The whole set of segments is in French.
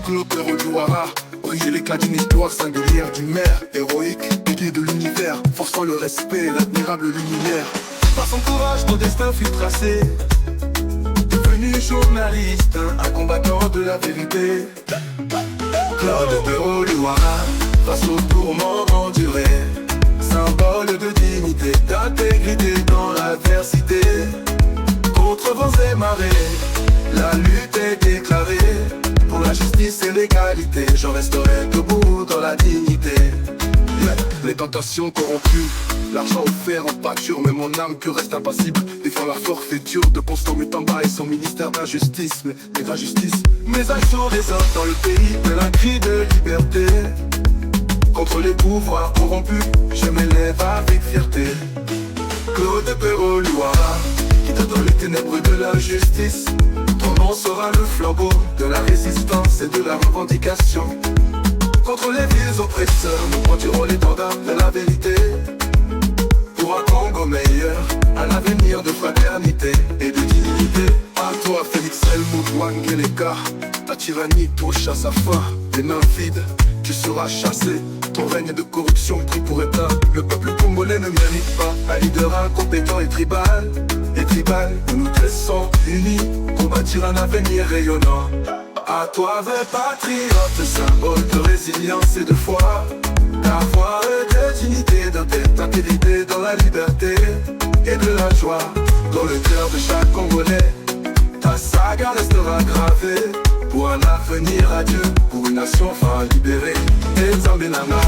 Claude Louara, briser l'éclat d'une histoire singulière, d'une mère héroïque, guide de l'univers, forçant le respect et l'admirable luminaire. Par son courage, ton destin fut tracé. Devenu journaliste, un combattant de la vérité. Claude Louara, face aux tourments endurés, symbole de dignité, d'intégrité dans l'adversité. Contre vents et marées, la lutte est déclarée. Pour la justice et l'égalité, je resterai debout dans la dignité. Les tentations corrompues, l'argent offert en pâture, mais mon âme pure reste impassible. Défend la forfaiture de Constant Mutamba et son ministère d'injustice. Mais d'injustice, mes actions résonnent dans le pays, tel un cri de liberté. Contre les pouvoirs corrompus, je m'élève avec fierté. Claude Louara, guide dans les ténèbres de l'injustice. Ton nom sera le flambeau de la résistance et de la revendication. Contre les vieux oppresseurs, nous prendrons l'étendard de la vérité. Pour un Congo meilleur, un avenir de fraternité et de dignité. À toi Félix Helmut Wangeleka, ta tyrannie touche à sa fin. Les mains vides, tu seras chassé. Ton règne de corruption pris pour état. Le peuple congolais ne mérite pas un leader incompétent et tribal. Et tribal, nous nous laissons unis pour bâtir un avenir rayonnant. À toi, vrai patriote, symbole de résilience et de foi. Ta voix de dignité, d'intégrité dans la liberté et de la joie. Dans le cœur de chaque Congolais, ta saga restera gravée. Pour un avenir radieux, pour une nation enfin libérée. Et Nzambe nanga,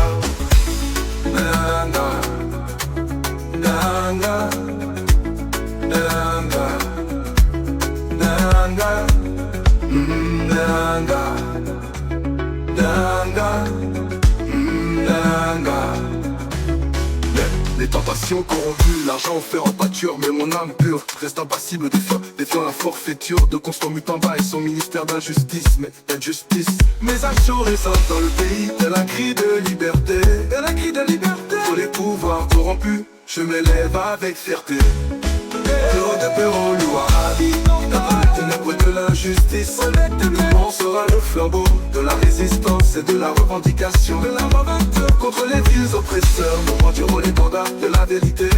nanga, nanga, nanga, nanga, nanga, nanga, nanga. Les tentations corrompues, l'argent offert en pâture, mais mon âme pure reste impassible, défiant la forfaiture de Constant Mutamba et son ministère d'injustice. Mais d'injustice, mes actions résonnent dans le pays, tel un cri de liberté, tel un cri de liberté. Pour les pouvoirs corrompus, je m'élève avec fierté. Claude Louara, dans les ténèbres de l'injustice, on sera le flambeau de la résistance et de la revendication. Contre les vieux oppresseurs, nous prendrons l'étendard de la vérité.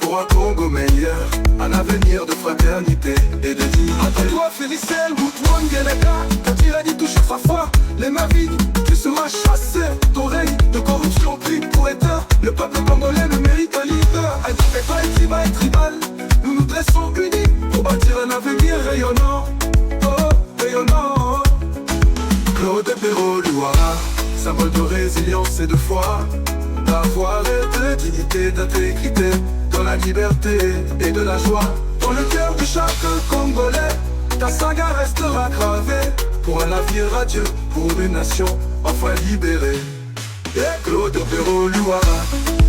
Pour un Congo meilleur, un avenir de fraternité et de dignité. À toi Félix Helmut Wangeleka, ta tyrannie touche sa foi. Les mains vides, tu seras chassé. Ton règne de corruption pris pour état. Le peuple congolais ne mérite un leader incompétent et tribal. Nous nous dressons unis pour bâtir un avenir rayonnant. Oh, rayonnant. Claude Louara, symbole de résilience et de foi. Ta voix est de dignité, d'intégrité, dans la liberté et de la joie. Dans le cœur de chaque Congolais, ta saga restera gravée. Pour un avenir radieux, pour une nation enfin libérée. Et Claude Louara,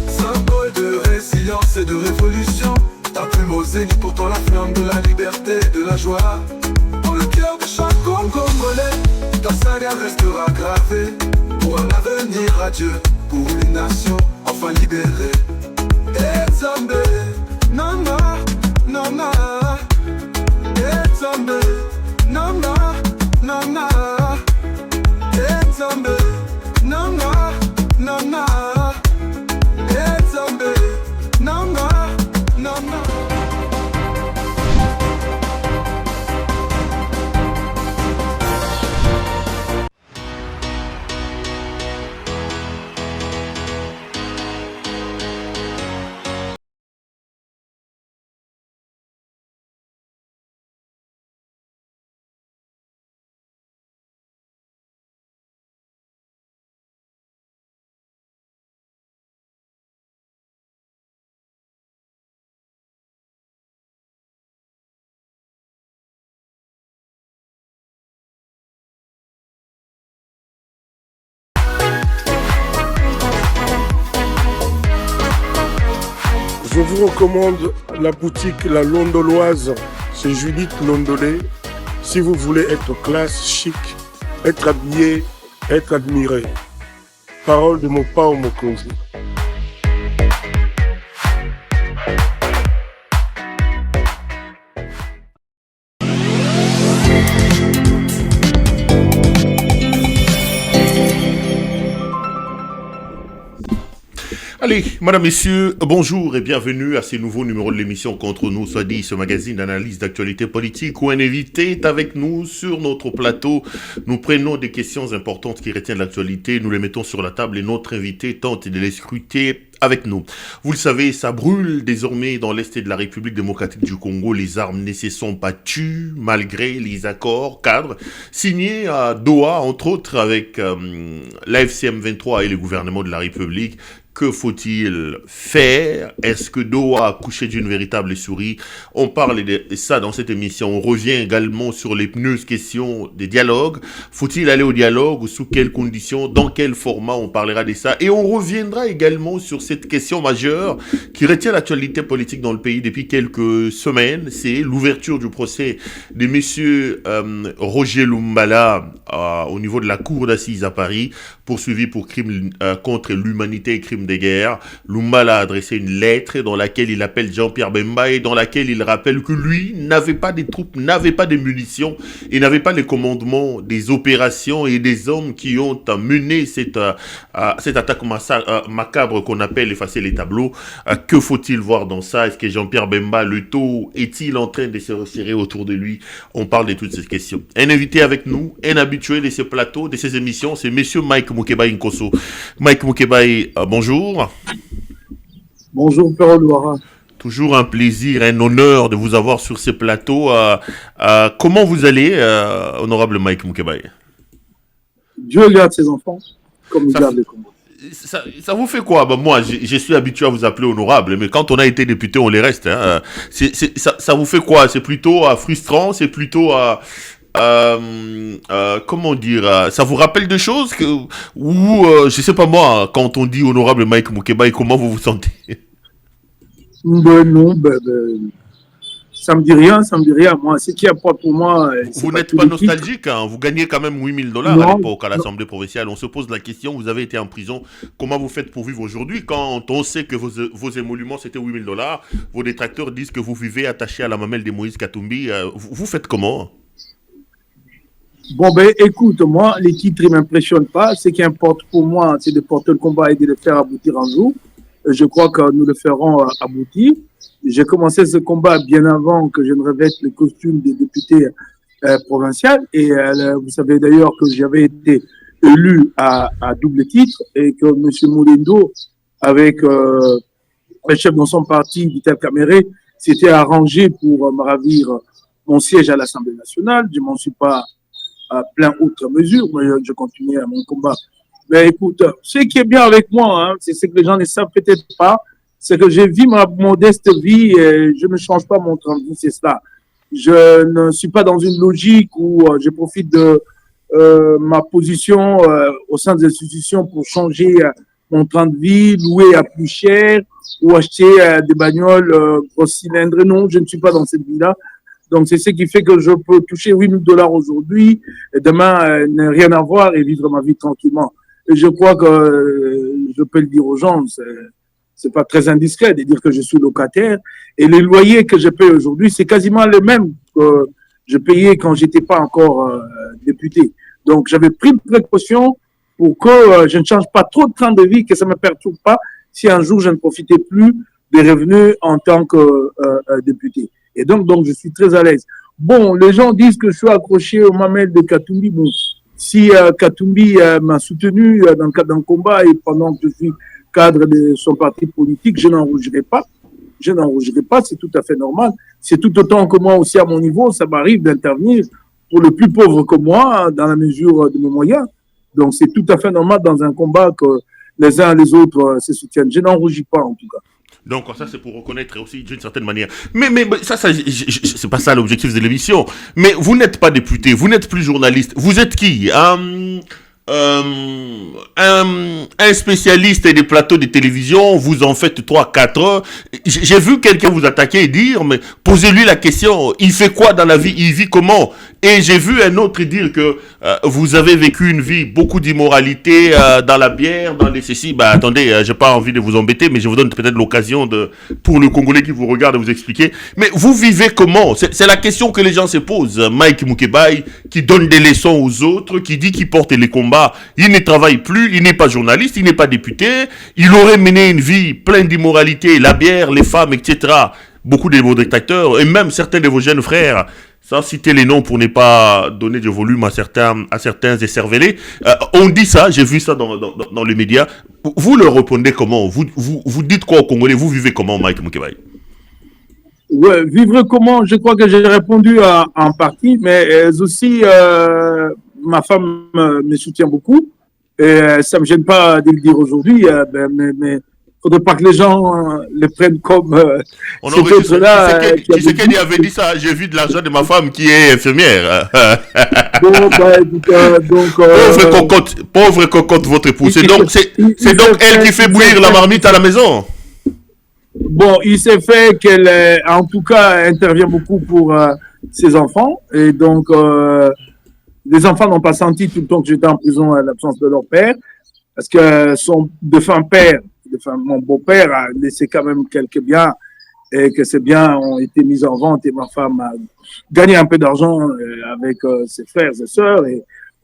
symbole de résilience et de révolution. Ta plume au zénith, pourtant la flamme de la liberté et de la joie. Dans le cœur de chaque Congolais, ta saga restera gravée. Pour un avenir radieux, pour une nation enfin libérée. Et Nzambe, nanga, nanga. Et Nzambe, nanga, nanga. Et Nzambe, nanga, nanga. Et Nzambe, nanga, nanga. Je vous recommande la boutique La Londoloise, c'est Judith Londolé. Si vous voulez être classe, chic, être habillé, être admiré. Parole de Mopao Mokonzi. Allez, madame, messieurs, bonjour et bienvenue à ce nouveau numéro de l'émission Contre nous, soit dit, ce magazine d'analyse d'actualité politique où un invité est avec nous sur notre plateau. Nous prenons des questions importantes qui retiennent l'actualité, nous les mettons sur la table et notre invité tente de les scruter avec nous. Vous le savez, ça brûle désormais dans l'Est de la République démocratique du Congo. Les armes ne se sont pas tues malgré les accords cadres signés à Doha, entre autres avec l'AFCM 23 et le gouvernement de la République. Que faut-il faire? Est-ce que Doha a accouché d'une véritable souris? On parle de ça dans cette émission. On revient également sur l'épineuse question des dialogues. Faut-il aller au dialogue ou sous quelles conditions? Dans quel format? On parlera de ça. Et on reviendra également sur cette question majeure qui retient l'actualité politique dans le pays depuis quelques semaines. C'est l'ouverture du procès de messieurs Roger Lumbala au niveau de la cour d'assises à Paris, poursuivi pour crimes contre l'humanité et crimes de guerre. Lumbala a adressé une lettre dans laquelle il appelle Jean-Pierre Bemba et dans laquelle il rappelle que lui n'avait pas des troupes, n'avait pas de munitions et n'avait pas les commandements des opérations et des hommes qui ont mené cette attaque macabre qu'on appelle effacer les tableaux. Que faut-il voir dans ça? Est-ce que Jean-Pierre Bemba, le taux, est-il en train de se resserrer autour de lui? On parle de toutes ces questions. Un invité avec nous, un habitué de ces plateaux, de ces émissions, c'est monsieur Mike Mukebai Nkosso. Mike Mukebai, bonjour. Bonjour, Père Loira. Toujours un plaisir, un honneur de vous avoir sur ces plateaux. Comment vous allez, honorable Mike Mukebai? Dieu garde ses enfants comme il garde les Congolais. Ça vous fait quoi? Moi, je suis habitué à vous appeler honorable, mais quand on a été député, on les reste. Hein. Ça vous fait quoi? C'est plutôt frustrant? C'est plutôt... comment dire, ça vous rappelle des choses je sais pas moi, quand on dit honorable Mike Mukebai, comment vous vous sentez? Non, ça me dit rien. Moi, ce qui importe pour moi, vous n'êtes pas nostalgique, hein? Vous gagnez quand même $8,000 à l'époque à l'Assemblée provinciale. On se pose la question, vous avez été en prison, comment vous faites pour vivre aujourd'hui quand on sait que vos émoluments c'était $8,000, vos détracteurs disent que vous vivez attaché à la mamelle de Moïse Katumbi, vous faites comment? Bon, écoute, moi, les titres ne m'impressionnent pas. Ce qui importe pour moi, c'est de porter le combat et de le faire aboutir un jour. Je crois que nous le ferons aboutir. J'ai commencé ce combat bien avant que je ne revête le costume des députés provinciaux. Et vous savez d'ailleurs que j'avais été élu à double titre et que M. Moulindo, avec le chef de son parti, Vital Kamere, s'était arrangé pour me ravir mon siège à l'Assemblée nationale. Je ne m'en suis pas à plein outre mesure, mais je continue à mon combat. Mais écoute, ce qui est bien avec moi, hein, c'est ce que les gens ne savent peut-être pas, c'est que je vis ma modeste vie et je ne change pas mon train de vie, c'est cela. Je ne suis pas dans une logique où je profite de ma position au sein des institutions pour changer mon train de vie, louer à plus cher ou acheter des bagnoles gros cylindres. Non, je ne suis pas dans cette vie-là. Donc, c'est ce qui fait que je peux toucher $8,000 aujourd'hui, et demain, ne rien avoir et vivre ma vie tranquillement. Et je crois que je peux le dire aux gens, c'est pas très indiscret de dire que je suis locataire. Et les loyers que je paye aujourd'hui, c'est quasiment les mêmes que je payais quand j'étais pas encore député. Donc, j'avais pris une précaution pour que je ne change pas trop de train de vie, que ça me perturbe pas si un jour je ne profitais plus des revenus en tant que député. Et donc, je suis très à l'aise. Bon, les gens disent que je suis accroché au mamel de Katumbi. Bon, si Katumbi m'a soutenu dans le cadre d'un combat et pendant que je suis cadre de son parti politique, je n'en rougirai pas. Je n'en rougirai pas, c'est tout à fait normal. C'est tout autant que moi aussi à mon niveau, ça m'arrive d'intervenir pour le plus pauvre que moi, dans la mesure de mes moyens. Donc, c'est tout à fait normal dans un combat que les uns et les autres se soutiennent. Je n'en rougis pas, en tout cas. Donc ça c'est pour reconnaître aussi d'une certaine manière. Mais ça c'est pas ça l'objectif de l'émission. Mais vous n'êtes pas député, vous n'êtes plus journaliste. Vous êtes qui? Un spécialiste des plateaux de télévision, vous en faites 3-4 heures. J'ai vu quelqu'un vous attaquer et dire, mais posez-lui la question, il fait quoi dans la vie, il vit comment? Et j'ai vu un autre dire que vous avez vécu une vie, beaucoup d'immoralité dans la bière, dans les ceci. Bah attendez, j'ai pas envie de vous embêter, mais je vous donne peut-être l'occasion pour le Congolais qui vous regarde, de vous expliquer. Mais vous vivez comment? C'est la question que les gens se posent. Mike Mukebai, qui donne des leçons aux autres, qui dit qu'il porte les combats, il ne travaille plus, il n'est pas journaliste, il n'est pas député, il aurait mené une vie pleine d'immoralité, la bière, les femmes, etc. Beaucoup de vos détracteurs, et même certains de vos jeunes frères, sans citer les noms pour ne pas donner de volume à certains écervelés, on dit ça, j'ai vu ça dans les médias. Vous leur répondez comment? Vous dites quoi aux Congolais? Vous vivez comment, Mike Mukebai? Ouais, vivre comment? Je crois que j'ai répondu en partie, mais aussi ma femme me soutient beaucoup. Et ça ne me gêne pas de le dire aujourd'hui, mais faudrait pas que les gens le prennent comme on aurait dit Tshisekedi avait dit ça, j'ai vu de l'argent de ma femme qui est infirmière. Bon, pauvre cocotte, votre épouse. C'est donc elle qui fait bouillir la marmite à la maison. Bon, il s'est fait qu'elle, en tout cas, intervient beaucoup pour ses enfants. Et donc, les enfants n'ont pas senti tout le temps que j'étais en prison à l'absence de leur père. Parce que son défunt père, mon beau-père a laissé quand même quelques biens et que ces biens ont été mis en vente et ma femme a gagné un peu d'argent avec ses frères et sœurs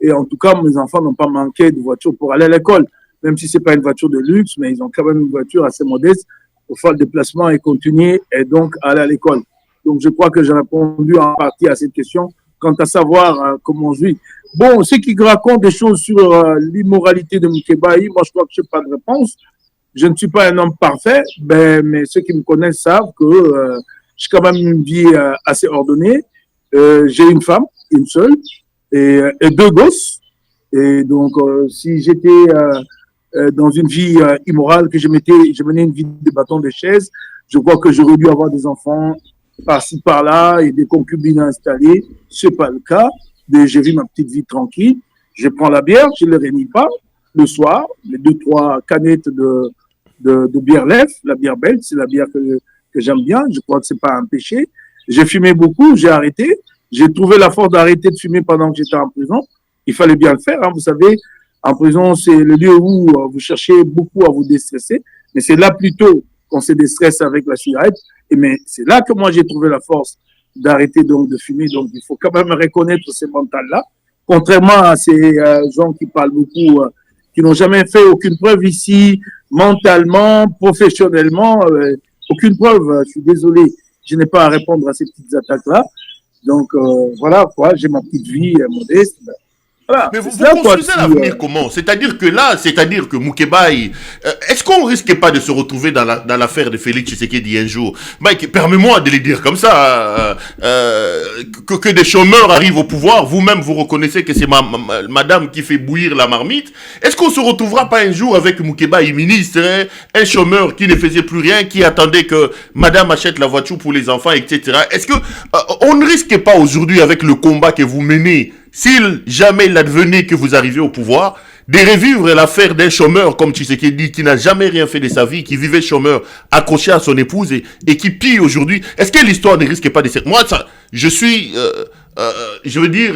et en tout cas mes enfants n'ont pas manqué de voiture pour aller à l'école, même si c'est pas une voiture de luxe, mais ils ont quand même une voiture assez modeste pour faire le déplacement et continuer et donc aller à l'école. Donc je crois que j'ai répondu en partie à cette question quant à savoir comment je vis. Bon, ceux qui racontent des choses sur l'immoralité de Mukebai, moi je crois que je n'ai pas de réponse. Je ne suis pas un homme parfait, mais ceux qui me connaissent savent que j'ai quand même une vie assez ordonnée. J'ai une femme, une seule, et deux gosses. Et donc, si j'étais dans une vie immorale, que je menais une vie de bâton de chaise, je crois que j'aurais dû avoir des enfants par-ci, par-là, et des concubines installées. Ce n'est pas le cas. J'ai vu ma petite vie tranquille. Je prends la bière, je ne le réunis pas. Le soir, les 2-3 canettes de bière lève, la bière belge, c'est la bière que j'aime bien. Je crois que c'est pas un péché. J'ai fumé beaucoup, j'ai arrêté. J'ai trouvé la force d'arrêter de fumer pendant que j'étais en prison. Il fallait bien le faire. Hein. Vous savez, en prison, c'est le lieu où vous cherchez beaucoup à vous déstresser. Mais c'est là plutôt qu'on se déstresse avec la cigarette. Mais c'est là que moi, j'ai trouvé la force d'arrêter donc de fumer. Donc, il faut quand même reconnaître ces mentales-là. Contrairement à ces gens qui parlent beaucoup, qui n'ont jamais fait aucune preuve ici, mentalement, professionnellement, aucune preuve. Je suis désolé, je n'ai pas à répondre à ces petites attaques-là. Donc, voilà, quoi, j'ai ma petite vie modeste. Voilà. Mais vous construisez l'avenir comment? C'est-à-dire que Mukebai, est-ce qu'on risque pas de se retrouver dans l'affaire de Félix Tshisekedi un jour? Mike, permets-moi de le dire comme ça, que des chômeurs arrivent au pouvoir, vous-même vous reconnaissez que c'est madame qui fait bouillir la marmite. Est-ce qu'on se retrouvera pas un jour avec Mukebai ministre, hein, un chômeur qui ne faisait plus rien, qui attendait que madame achète la voiture pour les enfants, etc. Est-ce que on ne risque pas aujourd'hui avec le combat que vous menez, s'il jamais il advenait que vous arrivez au pouvoir, de revivre l'affaire d'un chômeur comme Tshisekedi qui n'a jamais rien fait de sa vie, qui vivait chômeur, accroché à son épouse et qui pille aujourd'hui. Est-ce que l'histoire ne risque pas de cette... Moi, ça, je suis, je veux dire,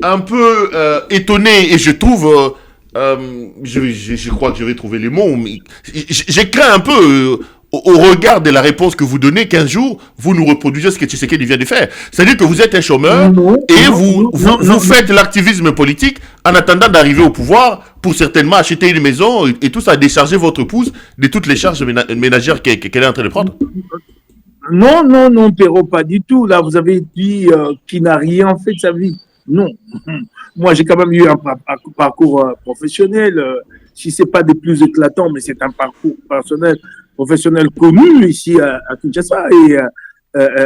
un peu étonné et je trouve... je crois que je vais trouver les mots, mais je crains un peu... au regard de la réponse que vous donnez, qu'un jour, vous nous reproduisez ce que Tshisekedi vient de faire. C'est-à-dire que vous êtes un chômeur et vous faites l'activisme politique en attendant d'arriver au pouvoir pour certainement acheter une maison et tout ça, décharger votre épouse de toutes les charges ménagères qu'elle est en train de prendre. Non, Perrault, pas du tout. Là, vous avez dit qu'il n'a rien fait de sa vie. Non. Moi, j'ai quand même eu un parcours professionnel. Si ce n'est pas des plus éclatants, mais c'est un parcours professionnel connu ici à Kinshasa et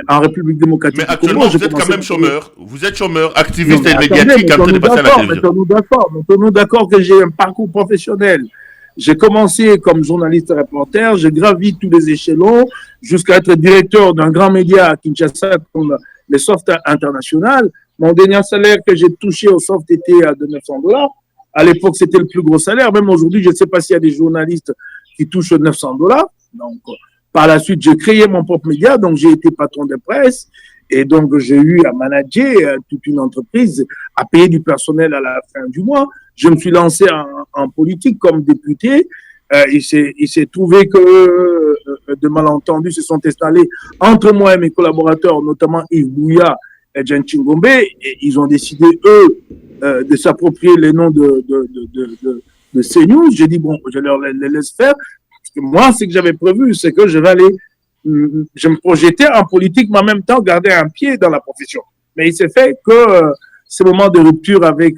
en République démocratique. Mais actuellement, vous êtes quand même chômeur. Vous êtes chômeur, activiste et médiatique en train de passer à la télévision. Mettons-nous d'accord que j'ai un parcours professionnel. J'ai commencé comme journaliste reporter, j'ai gravi tous les échelons jusqu'à être directeur d'un grand média à Kinshasa comme le Soft International. Mon dernier salaire que j'ai touché au Soft était de $900. À l'époque, c'était le plus gros salaire. Même aujourd'hui, je ne sais pas s'il y a des journalistes qui touchent $900. Donc, Par la suite, j'ai créé mon propre média, donc j'ai été patron de presse. Et donc, j'ai eu à manager toute une entreprise, à payer du personnel à la fin du mois. Je me suis lancé en politique comme député. Il s'est trouvé que de malentendus se sont installés entre moi et mes collaborateurs, notamment Yves Bouya et Jean Chingombe. Et ils ont décidé, eux, de s'approprier les noms de CNews. J'ai dit, bon, je leur les laisse faire. Parce que moi, ce que j'avais prévu, c'est que je me projetais en politique, mais en même temps garder un pied dans la profession. Mais il s'est fait que ce moment de rupture avec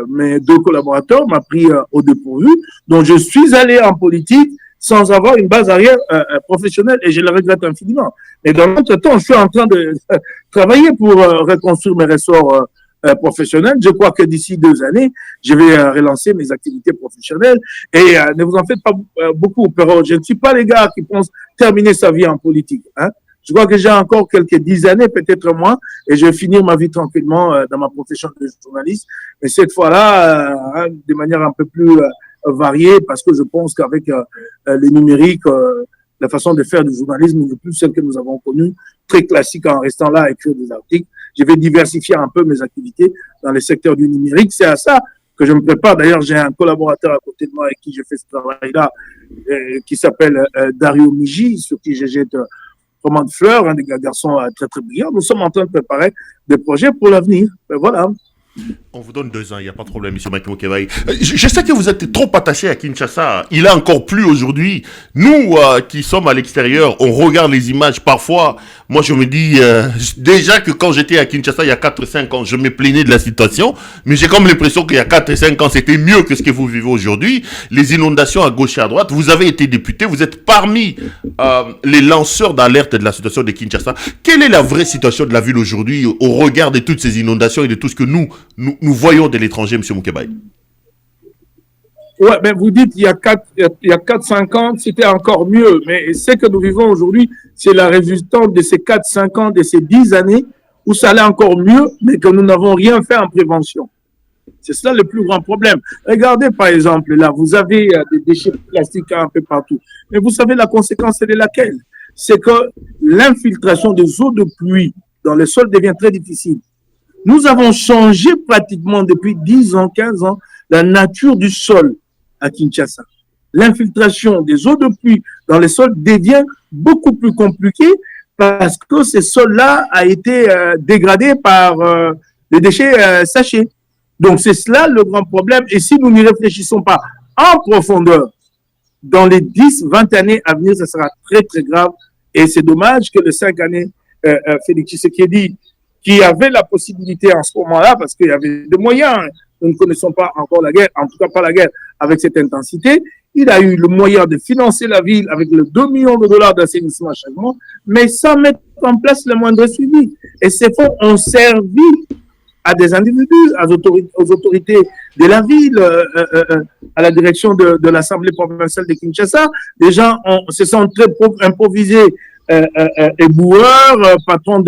mes deux collaborateurs m'a pris au dépourvu. Donc, je suis allé en politique sans avoir une base arrière professionnelle et je le regrette infiniment. Et dans l'entretemps, je suis en train de travailler pour reconstruire mes ressorts professionnels. Je crois que d'ici 2 années, je vais relancer mes activités professionnelles. Et ne vous en faites pas beaucoup, Perrault. Je ne suis pas les gars qui pensent terminer sa vie en politique. Hein. Je crois que j'ai encore quelques 10 années, peut-être moins, et je vais finir ma vie tranquillement dans ma profession de journaliste. Mais cette fois-là, de manière un peu plus variée, parce que je pense qu'avec les numériques, la façon de faire du journalisme n'est plus celle que nous avons connue, très classique en restant là à écrire des articles. Je vais diversifier un peu mes activités dans les secteurs du numérique. C'est à ça que je me prépare. D'ailleurs, j'ai un collaborateur à côté de moi avec qui je fais ce travail-là, qui s'appelle Dario Miji, sur qui je jette de fleurs, un des garçons très très brillants. Nous sommes en train de préparer des projets pour l'avenir. Voilà. On vous donne 2 ans, il n'y a pas de problème, M. Mike Mokebai. Je sais que vous êtes trop attaché à Kinshasa. Il a encore plus aujourd'hui. Nous qui sommes à l'extérieur, on regarde les images. Parfois, moi je me dis, déjà que quand j'étais à Kinshasa il y a 4-5 ans, je me plaignais de la situation. Mais j'ai comme l'impression qu'il y a 4-5 ans, c'était mieux que ce que vous vivez aujourd'hui. Les inondations à gauche et à droite. Vous avez été député, vous êtes parmi les lanceurs d'alerte de la situation de Kinshasa. Quelle est la vraie situation de la ville aujourd'hui au regard de toutes ces inondations et de tout ce que nous voyons de l'étranger, M. Mokebai? Ouais, mais vous dites il y a 4-5 ans, c'était encore mieux. Mais ce que nous vivons aujourd'hui, c'est la résultante de ces 4-5 ans, de ces 10 années où ça allait encore mieux, mais que nous n'avons rien fait en prévention. C'est ça le plus grand problème. Regardez, par exemple, là, vous avez des déchets plastiques un peu partout. Mais vous savez, la conséquence, elle est laquelle? C'est que l'infiltration des eaux de pluie dans le sol devient très difficile. Nous avons changé pratiquement depuis 10 ans, 15 ans, la nature du sol à Kinshasa. L'infiltration des eaux de pluie dans les sols devient beaucoup plus compliquée parce que ces sols-là a été dégradés par les déchets sachés. Donc, c'est cela le grand problème. Et si nous n'y réfléchissons pas en profondeur, dans les 10-20 années à venir, ça sera très, très grave. Et c'est dommage que les 5 années, Félix Tshisekedi, qui avait la possibilité en ce moment-là, parce qu'il y avait des moyens, nous ne connaissons pas encore la guerre, en tout cas pas la guerre avec cette intensité, il a eu le moyen de financer la ville avec le 2 millions de dollars d'assainissement chaque mois, mais sans mettre en place le moindre suivi. Et ces fonds ont servi à des individus, aux autorités de la ville, à la direction de l'Assemblée provinciale de Kinshasa. Les gens se sont très improvisés éboueurs, patrons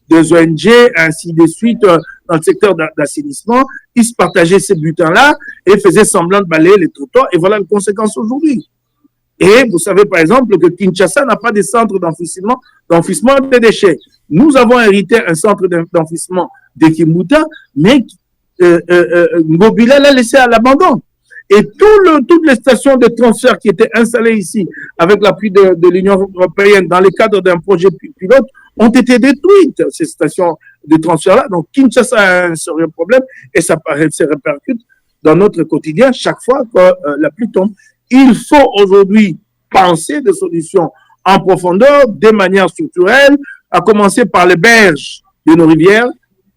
des ONG, ainsi de suite, dans le secteur d'assainissement. Ils se partageaient ces butins-là et faisaient semblant de balayer les trottoirs. Et voilà les conséquences aujourd'hui. Et vous savez, par exemple, que Kinshasa n'a pas de centre d'enfouissement des déchets. Nous avons hérité un centre d'enfouissement de Kimbuta, mais Ngobila l'a laissé à l'abandon. Et toutes les stations de transfert qui étaient installées ici, avec l'appui de l'Union européenne, dans le cadre d'un projet pilote, ont été détruites, ces stations de transfert-là. Donc, Kinshasa a un sérieux problème et ça se répercute dans notre quotidien chaque fois que la pluie tombe. Il faut aujourd'hui penser des solutions en profondeur, de manière structurelle, à commencer par les berges de nos rivières,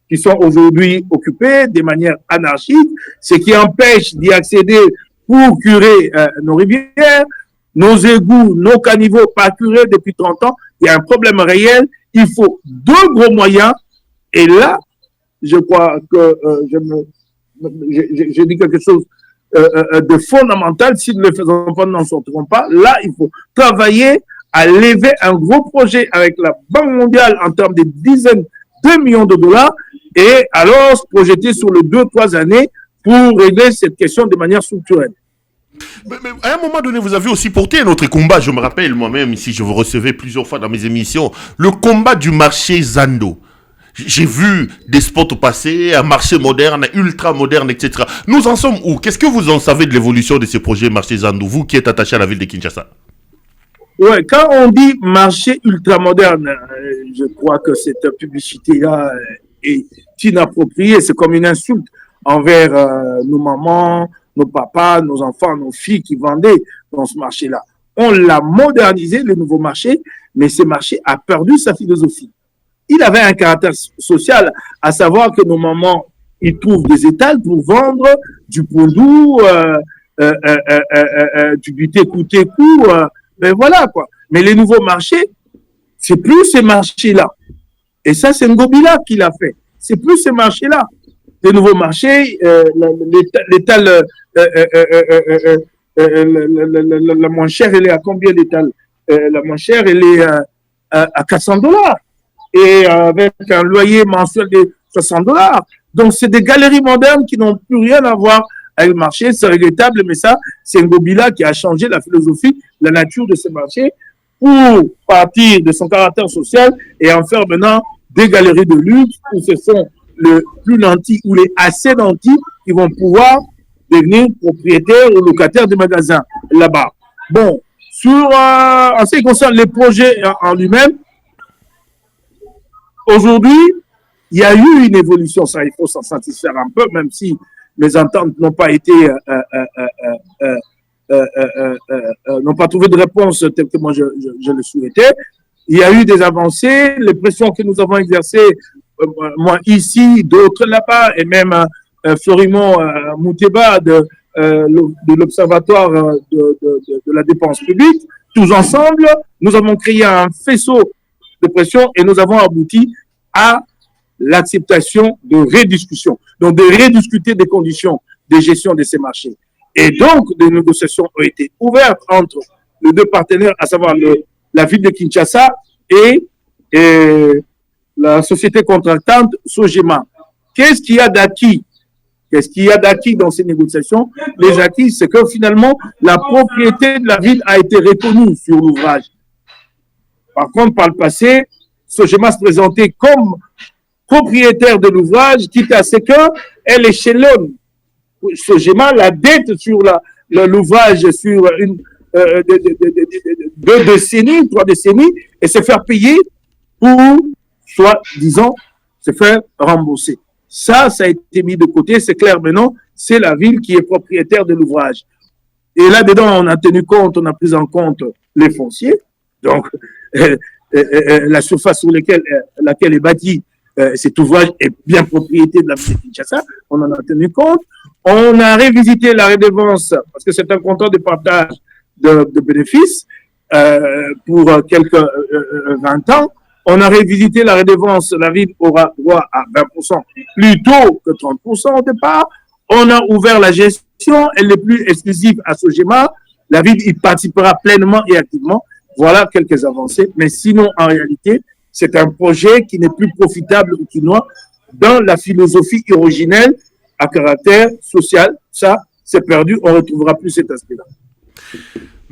qui sont aujourd'hui occupés de manière anarchique, ce qui empêche d'y accéder pour curer nos rivières, nos égouts, nos caniveaux pas curés depuis 30 ans. Il y a un problème réel. Il faut 2 gros moyens. Et là, je crois que je dis quelque chose de fondamental. Si nous ne le faisons pas, nous n'en sortirons pas. Là, il faut travailler à lever un gros projet avec la Banque mondiale en termes de dizaines de millions de dollars et alors se projeter sur les 2-3 années pour régler cette question de manière structurelle. Mais à un moment donné, vous avez aussi porté un autre combat. Je me rappelle moi-même, ici, je vous recevais plusieurs fois dans mes émissions, le combat du marché Zando. J'ai vu des spots passer, un marché moderne, ultra moderne, etc. Nous en sommes où? Qu'est-ce que vous en savez de l'évolution de ces projets marché Zando, vous qui êtes attaché à la ville de Kinshasa? Ouais, quand on dit marché ultramoderne, je crois que cette publicité-là est inappropriée. C'est comme une insulte envers nos mamans, nos papas, nos enfants, nos filles qui vendaient dans ce marché-là. On l'a modernisé, le nouveau marché, mais ce marché a perdu sa philosophie. Il avait un caractère social, à savoir que nos mamans, ils trouvent des étals pour vendre du pondou, du técou, ben voilà quoi. Mais les nouveaux marchés, c'est plus ces marchés-là. Et ça, c'est Ngobila qui l'a fait. C'est plus ces marchés-là. Les nouveaux marchés, l'étal, la moins chère, elle est à combien l'étal? La moins chère, elle est à $400. Et avec un loyer mensuel de $60. Donc, c'est des galeries modernes qui n'ont plus rien à voir avec le marché. C'est regrettable, mais ça, c'est Ngobila qui a changé la philosophie, la nature de ce marché pour partir de son caractère social et en faire maintenant des galeries de luxe où ce sont les plus nantis ou les assez nantis qui vont pouvoir devenir propriétaires ou locataires des magasins là-bas. Bon, en ce qui concerne les projets en lui-même, aujourd'hui, il y a eu une évolution, ça il faut s'en satisfaire un peu, même si les ententes n'ont pas été, n'ont pas trouvé de réponse telle que moi je le souhaitais. Il y a eu des avancées, les pressions que nous avons exercées, moi ici, d'autres là-bas, et même Florimond Mouteba de l'Observatoire de la dépense publique, tous ensemble, nous avons créé un faisceau de pression et nous avons abouti à l'acceptation de rediscussion. Donc, de rediscuter des conditions de gestion de ces marchés. Et donc, des négociations ont été ouvertes entre les deux partenaires, à savoir la ville de Kinshasa et la société contractante Sogema. Qu'est-ce qu'il y a d'acquis? Qu'est-ce qu'il y a d'acquis dans ces négociations? Les acquis, c'est que finalement, la propriété de la ville a été reconnue sur l'ouvrage. Par contre, par le passé, Sogema se présentait comme propriétaire de l'ouvrage, quitte à ce qu'elle échelonne Sogema la dette sur l'ouvrage sur deux décennies, 3 décennies, et se faire payer pour, soit, disons, se faire rembourser. Ça a été mis de côté, c'est clair maintenant, c'est la ville qui est propriétaire de l'ouvrage. Et là-dedans, on a tenu compte, on a pris en compte les fonciers, donc la surface sur laquelle est bâti cet ouvrage est bien propriété de la ville de Kinshasa, on en a tenu compte. On a révisité la redevance, parce que c'est un contrat de partage de bénéfices pour quelques 20 ans. On a révisité la redevance, la ville aura droit à 20% plutôt que 30% au départ. On a ouvert la gestion, elle n'est plus exclusive à Sogema. La ville y participera pleinement et activement. Voilà quelques avancées, mais sinon, en réalité, c'est un projet qui n'est plus profitable ou qui noie dans la philosophie originelle à caractère social. Ça, c'est perdu, on ne retrouvera plus cet aspect-là.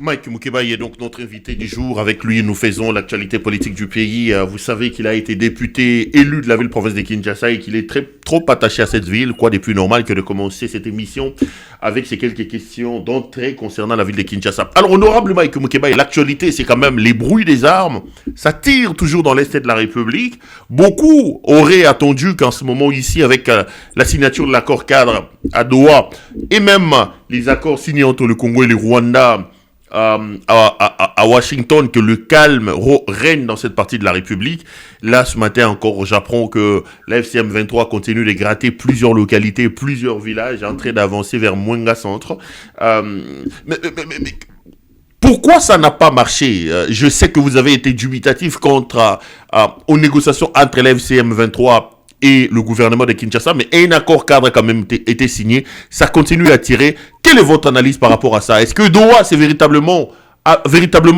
Mike Moukeba est donc notre invité du jour. Avec lui, nous faisons l'actualité politique du pays. Vous savez qu'il a été député élu de la ville-province de Kinshasa et qu'il est trop attaché à cette ville. Quoi de plus normal que de commencer cette émission avec ces quelques questions d'entrée concernant la ville de Kinshasa. Alors, honorable Mike Moukeba, l'actualité, c'est quand même les bruits des armes. Ça tire toujours dans l'est de la République. Beaucoup auraient attendu qu'en ce moment ici, avec la signature de l'accord cadre à Doha et même les accords signés entre le Congo et le Rwanda, à Washington, que le calme règne dans cette partie de la République. Là, ce matin encore, j'apprends que la FCM 23 continue de gratter plusieurs localités, plusieurs villages, en train d'avancer vers Mwenga Centre. Mais pourquoi ça n'a pas marché? Je sais que vous avez été dubitatif aux négociations entre la FCM 23 et le gouvernement de Kinshasa, mais un accord cadre a quand même été signé. Ça continue à tirer. Quelle est votre analyse par rapport à ça? Est-ce que Doha c'est véritablement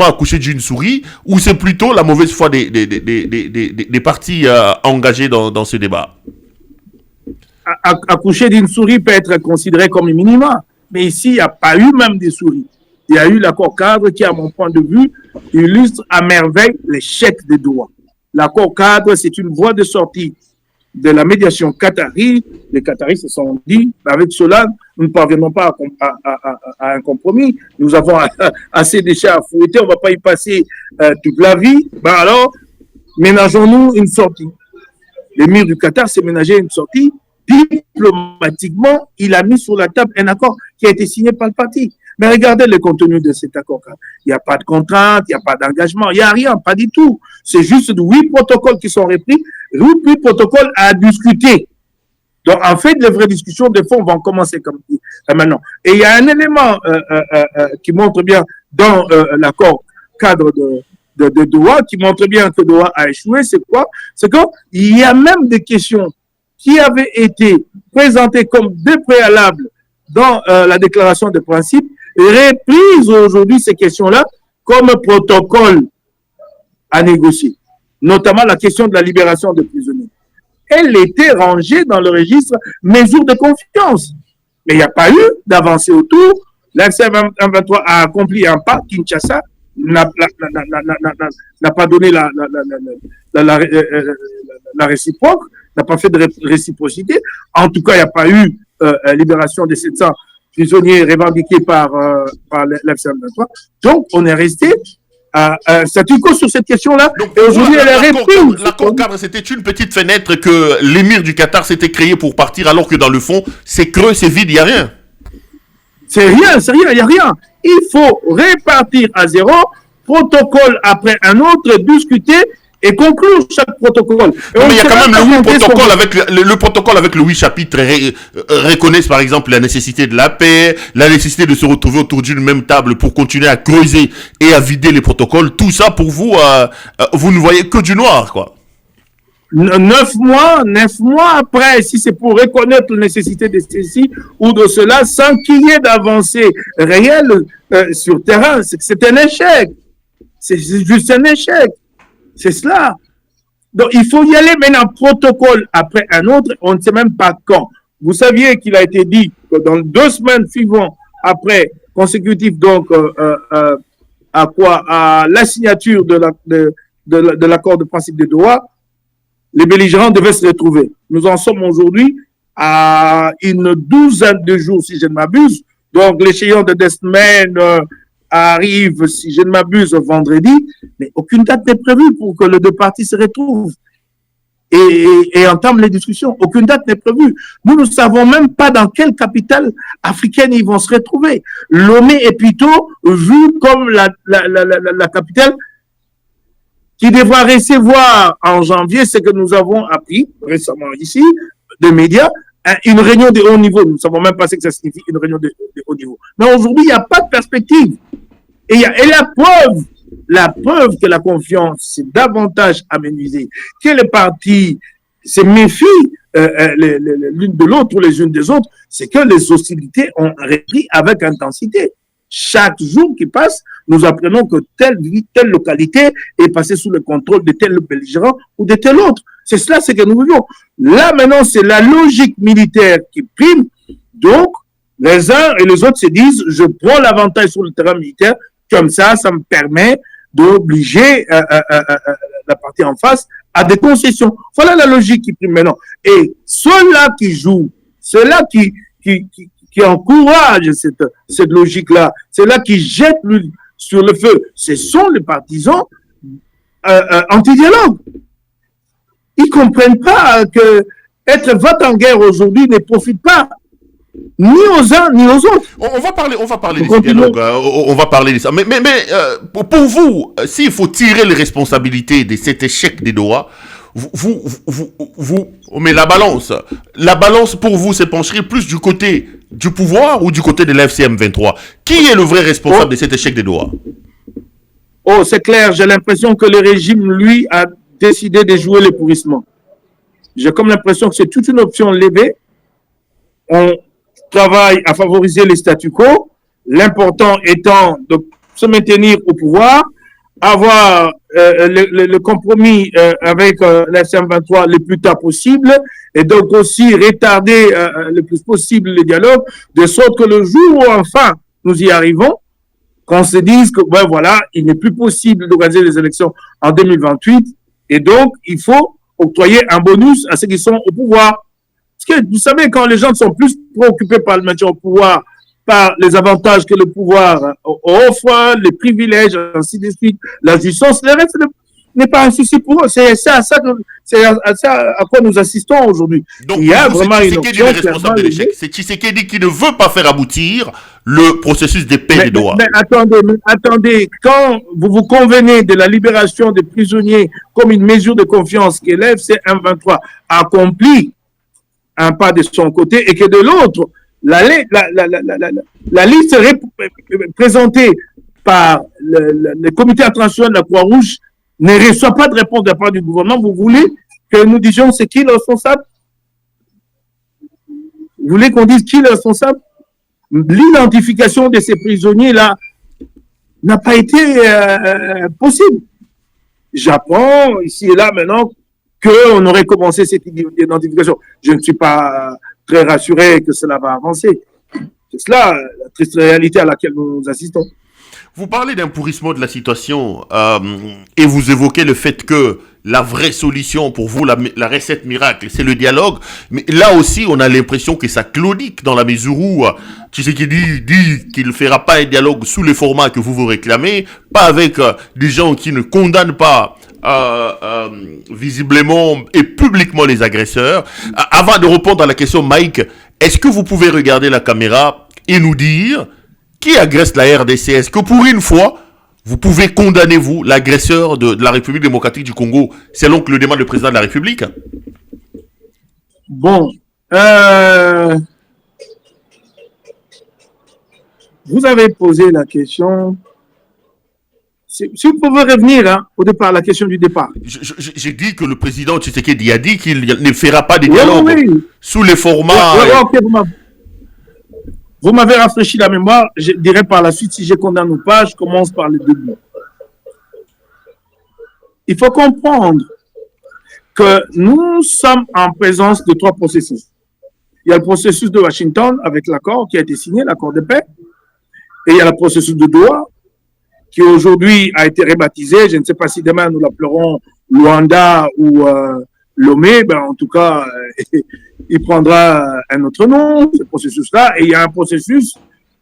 accouché d'une souris, ou c'est plutôt la mauvaise foi des partis engagés dans ce débat? Accoucher d'une souris peut être considéré comme un minima, Mais ici, il n'y a pas eu même des souris. Il y a eu l'accord cadre qui, à mon point de vue, illustre à merveille l'échec de Doha. L'accord cadre, c'est une voie de sortie de la médiation qatari. Les Qataris se sont dit, avec cela, nous ne parviendrons pas à un compromis. Nous avons assez de chats à fouetter, on ne va pas y passer toute la vie. Ben alors, ménageons-nous une sortie. L'émir du Qatar s'est ménagé une sortie. Diplomatiquement, il a mis sur la table un accord qui a été signé par le parti. Mais regardez le contenu de cet accord. Il n'y a pas de contrainte, il n'y a pas d'engagement, il n'y a rien, pas du tout. C'est juste 8 protocoles qui sont repris, 8 protocoles à discuter. Donc, en fait, les vraies discussions de fond vont commencer comme maintenant. Et il y a un élément qui montre bien dans l'accord cadre de Doha, qui montre bien que Doha a échoué, c'est quoi? C'est qu'il y a même des questions qui avaient été présentées comme des préalables dans la déclaration de principe, reprise aujourd'hui ces questions-là comme protocole à négocier, notamment la question de la libération des prisonniers. Elle était rangée dans le registre mesures de confiance. Mais il n'y a pas eu d'avancée autour. l'AFC-M23 a accompli un pas. Kinshasa n'a pas donné la réciproque, n'a pas fait de réciprocité. En tout cas, il n'y a pas eu libération des 700 prisonniers revendiqués par l'AFC-M23. Donc, on est resté à statu quo sur cette question-là. Et aujourd'hui, elle est reprise. L'accord cadre, c'était une petite fenêtre que l'émir du Qatar s'était créé pour partir, alors que dans le fond, c'est creux, c'est vide, il n'y a rien. C'est rien, il n'y a rien. Il faut répartir à zéro, protocole après un autre, discuter et conclure chaque protocole. Mais il y a quand même le protocole avec le 8 chapitres reconnaissent par exemple la nécessité de la paix, la nécessité de se retrouver autour d'une même table pour continuer à creuser et à vider les protocoles. Tout ça pour vous, vous ne voyez que du noir, quoi. 9 mois après, si c'est pour reconnaître la nécessité de ceci ou de cela, sans qu'il y ait d'avancée réelle sur terrain, c'est un échec. C'est juste un échec. C'est cela. Donc, il faut y aller maintenant protocole après un autre. On ne sait même pas quand. Vous saviez qu'il a été dit que dans 2 semaines suivantes, après, consécutif donc à la signature de l'accord de principe de Doha, les belligérants devaient se retrouver. Nous en sommes aujourd'hui à une 12aine de jours, si je ne m'abuse. Donc, l'échéance de 2 semaines arrive, si je ne m'abuse, vendredi, mais aucune date n'est prévue pour que les 2 parties se retrouvent et entament les discussions. Aucune date n'est prévue. Nous ne savons même pas dans quelle capitale africaine ils vont se retrouver. Lomé est plutôt vu comme la capitale qui devra recevoir en janvier ce que nous avons appris récemment ici, des médias, une réunion de haut niveau. Nous ne savons même pas ce que ça signifie, une réunion de haut niveau. Mais aujourd'hui, il n'y a pas de perspective. Et la preuve que la confiance s'est davantage amenuisée, que les partis se méfient l'une de l'autre ou les unes des autres, c'est que les hostilités ont repris avec intensité. Chaque jour qui passe, nous apprenons que telle localité est passée sous le contrôle de tel belligérant ou de tel autre. C'est cela, ce que nous vivons. Là, maintenant, c'est la logique militaire qui prime. Donc, les uns et les autres se disent, je prends l'avantage sur le terrain militaire, comme ça me permet d'obliger la partie en face à des concessions. Voilà la logique qui prime maintenant. Et ceux-là qui jouent, ceux-là qui encouragent cette logique-là, ceux-là qui jettent l'huile sur le feu, ce sont les partisans anti-dialogue. Ils ne comprennent pas que être va-t-en guerre aujourd'hui ne profite pas ni aux uns ni aux autres. On va parler de ce dialogue, on va parler de ça. Mais pour vous, s'il faut tirer les responsabilités de cet échec des Doha, mais la balance pour vous se pencherait plus du côté du pouvoir ou du côté de l'AFC-M23. Qui est le vrai responsable de cet échec des Doha? Oh, c'est clair, j'ai l'impression que le régime, lui, a décidé de jouer le pourrissement. J'ai comme l'impression que c'est toute une option levée. On travaille à favoriser les statu quo, l'important étant de se maintenir au pouvoir, avoir le compromis avec la SM23 le plus tard possible et donc aussi retarder le plus possible le dialogue, de sorte que le jour où enfin nous y arrivons, qu'on se dise que ben voilà, il n'est plus possible d'organiser les élections en 2028 et donc il faut octroyer un bonus à ceux qui sont au pouvoir. Parce que vous savez, quand les gens sont plus préoccupés par le maintien au pouvoir, par les avantages que le pouvoir offre, les privilèges, ainsi de suite, la jouissance, le reste n'est pas un souci pour eux. C'est à ça à quoi nous assistons aujourd'hui. Donc, il y a vraiment une option responsable de l'échec. C'est Tshisekedi qui ne veut pas faire aboutir le processus de paix des Doha. Mais attendez, quand vous vous convenez de la libération des prisonniers comme une mesure de confiance que l'FC-M23 accomplit un pas de son côté et que de l'autre, la liste serait présentée par le comité international de la Croix-Rouge ne reçoit pas de réponse de la part du gouvernement. Vous voulez que nous disions c'est qui le responsable? Vous voulez qu'on dise qui est le responsable? L'identification de ces prisonniers-là n'a pas été possible. J'apprends ici et là maintenant qu'on aurait commencé cette identification. Je ne suis pas très rassuré que cela va avancer. C'est cela la triste réalité à laquelle nous assistons. Vous parlez d'un pourrissement de la situation et vous évoquez le fait que la vraie solution pour vous, la recette miracle, c'est le dialogue. Mais là aussi, on a l'impression que ça claudique dans la mesure où Tshisekedi dit qu'il ne fera pas un dialogue sous le format que vous réclamez, pas avec des gens qui ne condamnent pas visiblement et publiquement les agresseurs. Avant de répondre à la question, Mike, est-ce que vous pouvez regarder la caméra et nous dire qui agresse la RDC? Est-ce que pour une fois, vous pouvez condamner, vous, l'agresseur de la République démocratique du Congo, selon que le demande le président de la République? Bon, vous avez posé la question. Si vous pouvez revenir au départ, la question du départ. J'ai dit que le président Tshisekedi a dit qu'il ne fera pas de dialogue sous les formats... Okay, vous m'avez rafraîchi la mémoire. Je dirais par la suite, si je condamne ou pas, je commence par le début. Il faut comprendre que nous sommes en présence de trois processus. Il y a le processus de Washington avec l'accord qui a été signé, l'accord de paix. Et il y a le processus de Doha, qui aujourd'hui a été rebaptisé. Je ne sais pas si demain nous l'appellerons Luanda ou Lomé. Ben, en tout cas, il prendra un autre nom, ce processus-là. Et il y a un processus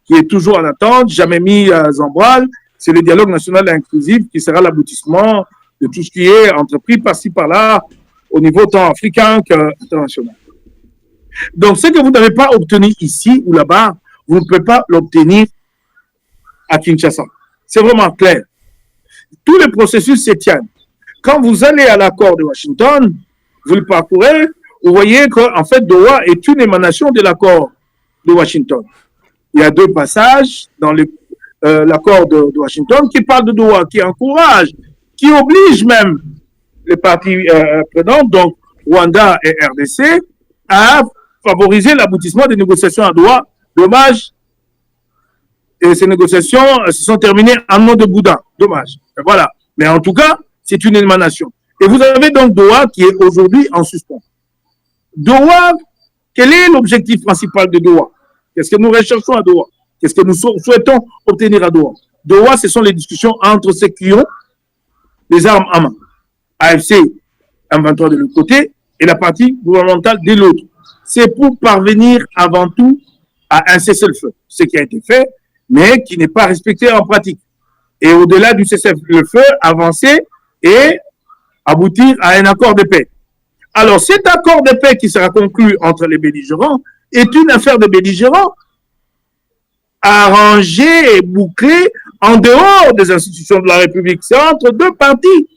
qui est toujours en attente, jamais mis en branle. C'est le dialogue national inclusif qui sera l'aboutissement de tout ce qui est entrepris par-ci, par-là, au niveau tant africain qu'international. Donc, ce que vous n'avez pas obtenu ici ou là-bas, vous ne pouvez pas l'obtenir à Kinshasa. C'est vraiment clair. Tous les processus se tiennent. Quand vous allez à l'accord de Washington, vous le parcourez, vous voyez qu'en fait, Doha est une émanation de l'accord de Washington. Il y a deux passages dans l'accord de Washington qui parlent de Doha, qui encourage, qui oblige même les parties prenantes, donc Rwanda et RDC, à favoriser l'aboutissement des négociations à Doha. Dommage. Et ces négociations se sont terminées en nom de Bouddha. Dommage. Et voilà. Mais en tout cas, c'est une émanation. Et vous avez donc Doha qui est aujourd'hui en suspens. Doha, quel est l'objectif principal de Doha? Qu'est-ce que nous recherchons à Doha? Qu'est-ce que nous souhaitons obtenir à Doha? Doha, ce sont les discussions entre ceux qui ont les armes en main. AFC, M23 de l'autre côté, et la partie gouvernementale de l'autre. C'est pour parvenir avant tout à un cessez-le-feu. Ce qui a été fait, mais qui n'est pas respecté en pratique. Et au-delà du cessez-le-feu, avancer et aboutir à un accord de paix. Alors, cet accord de paix qui sera conclu entre les belligérants est une affaire de belligérants arrangée et bouclée en dehors des institutions de la République. C'est entre deux parties.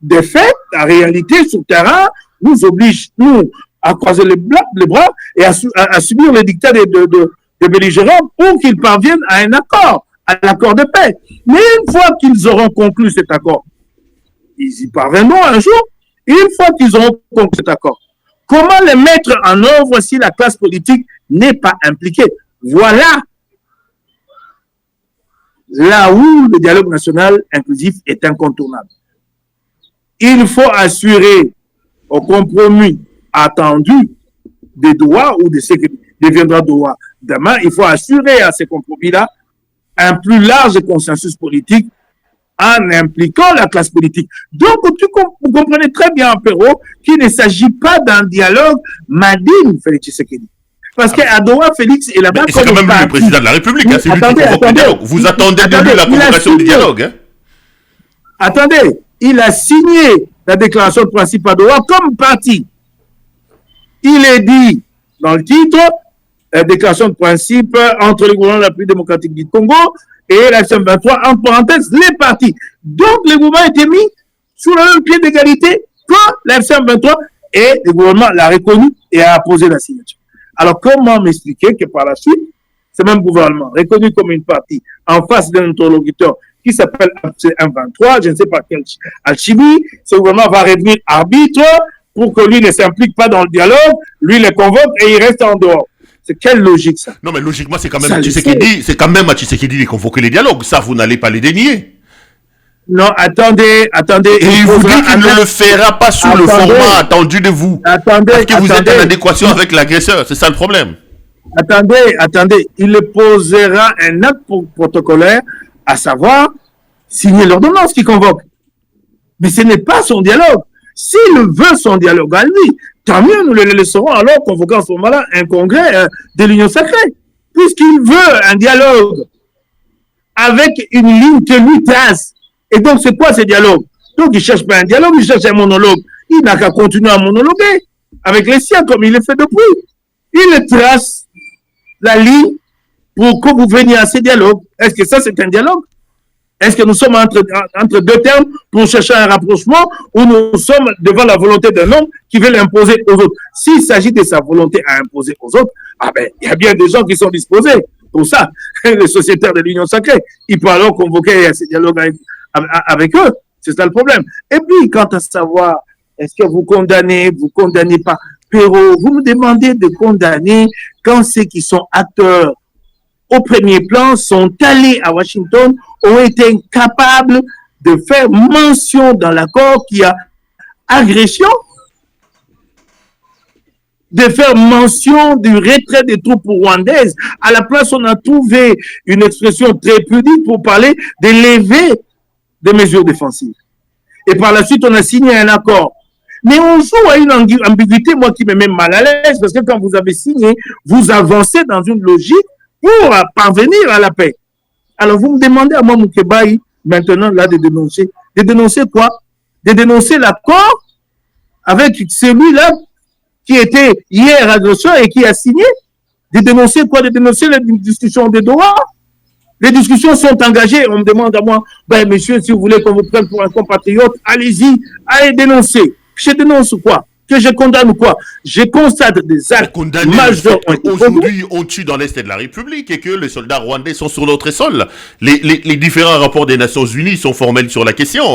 De fait, la réalité sur le terrain nous oblige, nous, à croiser les bras et à subir les dictats des belligérants pour qu'ils parviennent à un accord, à l'accord de paix. Mais une fois qu'ils auront conclu cet accord, ils y parviendront un jour. Une fois qu'ils auront conclu cet accord, comment le mettre en œuvre si la classe politique n'est pas impliquée? Voilà là où le dialogue national inclusif est incontournable. Il faut assurer au compromis attendu des droits ou de ce qui deviendra droit demain, il faut assurer à ces compromis-là un plus large consensus politique en impliquant la classe politique. Donc, vous comprenez très bien, Perrault, qu'il ne s'agit pas d'un dialogue Madine, Félix Tshisekedi. Parce qu'à Doha, Félix est là-bas. C'est quand même lui le président de la République, hein, c'est lui qui convoque le dialogue. Vous attendez de lui la convocation du dialogue. Hein? Attendez, il a signé la déclaration de principe à Doha comme parti. Il est dit dans le titre, la déclaration de principe entre le gouvernement de la République démocratique du Congo et la FM23, en parenthèse, les partis. Donc, le gouvernement a été mis sur le même pied d'égalité que la FM23 et le gouvernement l'a reconnu et a apposé la signature. Alors, comment m'expliquer que par la suite, ce même gouvernement, reconnu comme une partie en face d'un interlocuteur qui s'appelle M23, je ne sais pas quel alchimie, ce gouvernement va revenir arbitre pour que lui ne s'implique pas dans le dialogue, lui le convoque et il reste en dehors. C'est quelle logique ça? Non, mais logiquement, c'est quand même à Tshisekedi, c'est quand même à Tshisekedi de convoquer les dialogues. Ça, vous n'allez pas les dénier. Non, attendez. Et il vous dit qu'il ne le fera pas sous le format attendu de vous. Parce que vous êtes en adéquation avec l'agresseur. C'est ça le problème. Attendez. Il posera un acte protocolaire, à savoir signer l'ordonnance qui convoque. Mais ce n'est pas son dialogue. S'il veut son dialogue à lui, tant mieux, nous le laisserons alors convoquer en ce moment-là un congrès de l'Union sacrée. Puisqu'il veut un dialogue avec une ligne que lui trace. Et donc, c'est quoi ce dialogue? Donc, il ne cherche pas un dialogue, il cherche un monologue. Il n'a qu'à continuer à monologuer avec les siens, comme il le fait depuis. Il trace la ligne pour que vous veniez à ce dialogue. Est-ce que ça, c'est un dialogue? Est-ce que nous sommes entre deux termes pour chercher un rapprochement ou nous sommes devant la volonté d'un homme qui veut l'imposer aux autres? S'il s'agit de sa volonté à imposer aux autres, il y a bien des gens qui sont disposés pour ça. Les sociétaires de l'Union sacrée, ils peuvent alors convoquer à ce dialogue avec eux. C'est ça le problème. Et puis, quant à savoir, est-ce que vous condamnez pas Perrault, vous me demandez de condamner quand ceux qui sont acteurs au premier plan sont allés à Washington, ont été incapables de faire mention dans l'accord qu'il y a agression, de faire mention du retrait des troupes rwandaises. À la place, on a trouvé une expression très pudique pour parler de lever des mesures défensives. Et par la suite, on a signé un accord. Mais on joue à une ambiguïté, moi qui me met mal à l'aise, parce que quand vous avez signé, vous avancez dans une logique pour parvenir à la paix. Alors, vous me demandez à moi, Moukébaï, maintenant, là, de dénoncer. De dénoncer quoi? De dénoncer l'accord avec celui-là qui était hier agresseur et qui a signé. De dénoncer quoi? De dénoncer les discussions de Doha. Les discussions sont engagées. On me demande à moi, monsieur, si vous voulez qu'on vous prenne pour un compatriote, allez-y, allez dénoncer. Je dénonce quoi? Que je condamne quoi? Je constate des actes majeurs. Aujourd'hui, on tue dans l'Est de la République et que les soldats rwandais sont sur notre sol. Les différents rapports des Nations Unies sont formels sur la question.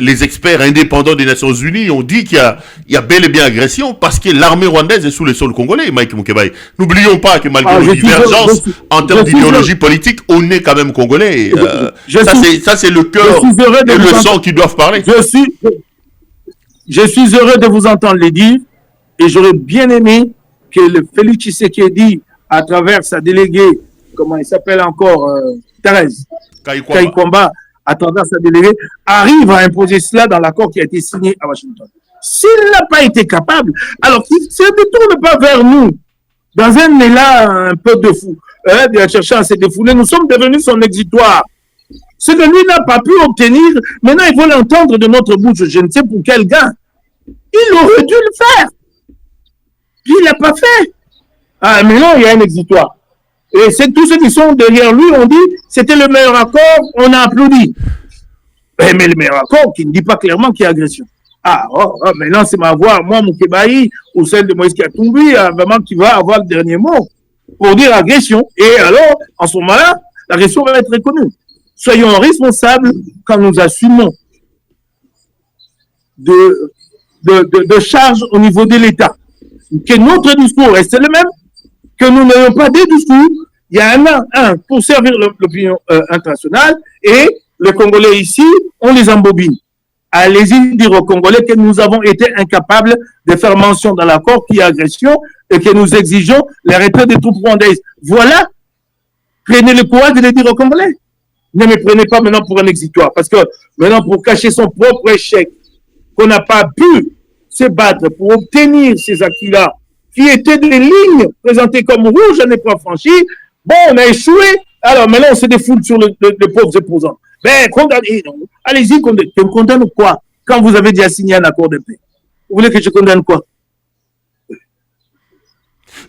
Les experts indépendants des Nations Unies ont dit qu'il y a bel et bien agression parce que l'armée rwandaise est sous le sol congolais, Mike Moukébaï. N'oublions pas que malgré nos divergences en termes d'idéologie politique, on est quand même congolais. Ça, c'est le cœur et le sang qui doivent parler. Je suis heureux de vous entendre le dire et j'aurais bien aimé que le Félix Tshisekedi, à travers sa déléguée, comment il s'appelle encore, Thérèse Kaikwamba, à travers sa déléguée, arrive à imposer cela dans l'accord qui a été signé à Washington. S'il n'a pas été capable, alors qu'il ne se détourne pas vers nous, dans un élan un peu de fou, de chercher à se défouler, nous sommes devenus son exitoire. Ce que lui n'a pas pu obtenir, maintenant il faut l'entendre de notre bouche, je ne sais pour quel gain. Il aurait dû le faire. Puis il ne l'a pas fait. Maintenant, il y a un exitoire. Et c'est tous ceux qui sont derrière lui ont dit c'était le meilleur accord, on a applaudi. Mais le meilleur accord qui ne dit pas clairement qu'il y a agression. Maintenant, c'est ma voix, moi, Moukébaï, ou celle de Moïse Katumbi, vraiment qui va avoir le dernier mot pour dire agression. Et alors, en ce moment-là, l'agression va être reconnue. Soyons responsables quand nous assumons de charge au niveau de l'État. Que notre discours reste le même, que nous n'ayons pas des discours Il y a pour servir l'opinion internationale, et les Congolais ici, on les embobine. Allez-y dire aux Congolais que nous avons été incapables de faire mention dans l'accord qui est agression et que nous exigeons le retrait des troupes rwandaises. Voilà. Prenez le courage de le dire aux Congolais. Ne me prenez pas maintenant pour un exitoire, parce que maintenant, pour cacher son propre échec, qu'on n'a pas pu se battre pour obtenir ces acquis-là, qui étaient des lignes présentées comme rouges à ne pas franchir, bon, on a échoué, alors maintenant on se défoule sur les pauvres opposants. Ben, condamnez, allez-y, condamne quoi? Quand vous avez déjà signé un accord de paix. Vous voulez que je condamne quoi?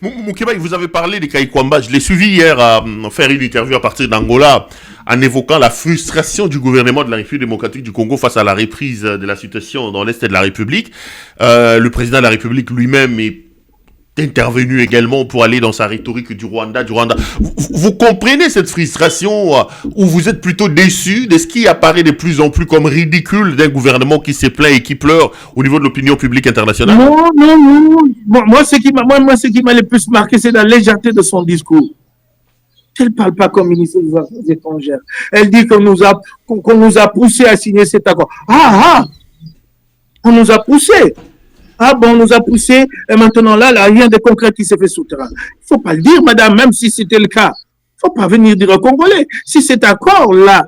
Moukeba, vous avez parlé des Kaikwamba. Je l'ai suivi hier à faire une interview à partir d'Angola en évoquant la frustration du gouvernement de la République démocratique du Congo face à la reprise de la situation dans l'Est de la République. Le président de la République lui-même est intervenu également pour aller dans sa rhétorique du Rwanda. Vous comprenez cette frustration ou vous êtes plutôt déçu de ce qui apparaît de plus en plus comme ridicule d'un gouvernement qui se plaint et qui pleure au niveau de l'opinion publique internationale? Non. Moi, ce qui m'a le plus marqué, c'est la légèreté de son discours. Elle ne parle pas comme ministre des Affaires étrangères. Elle dit qu'on nous a poussé à signer cet accord. On nous a poussé. Ah bon, on nous a poussé, et maintenant là, rien de concret qui s'est fait sous terrain. Il ne faut pas le dire, madame, même si c'était le cas. Il ne faut pas venir dire aux Congolais. Si cet accord-là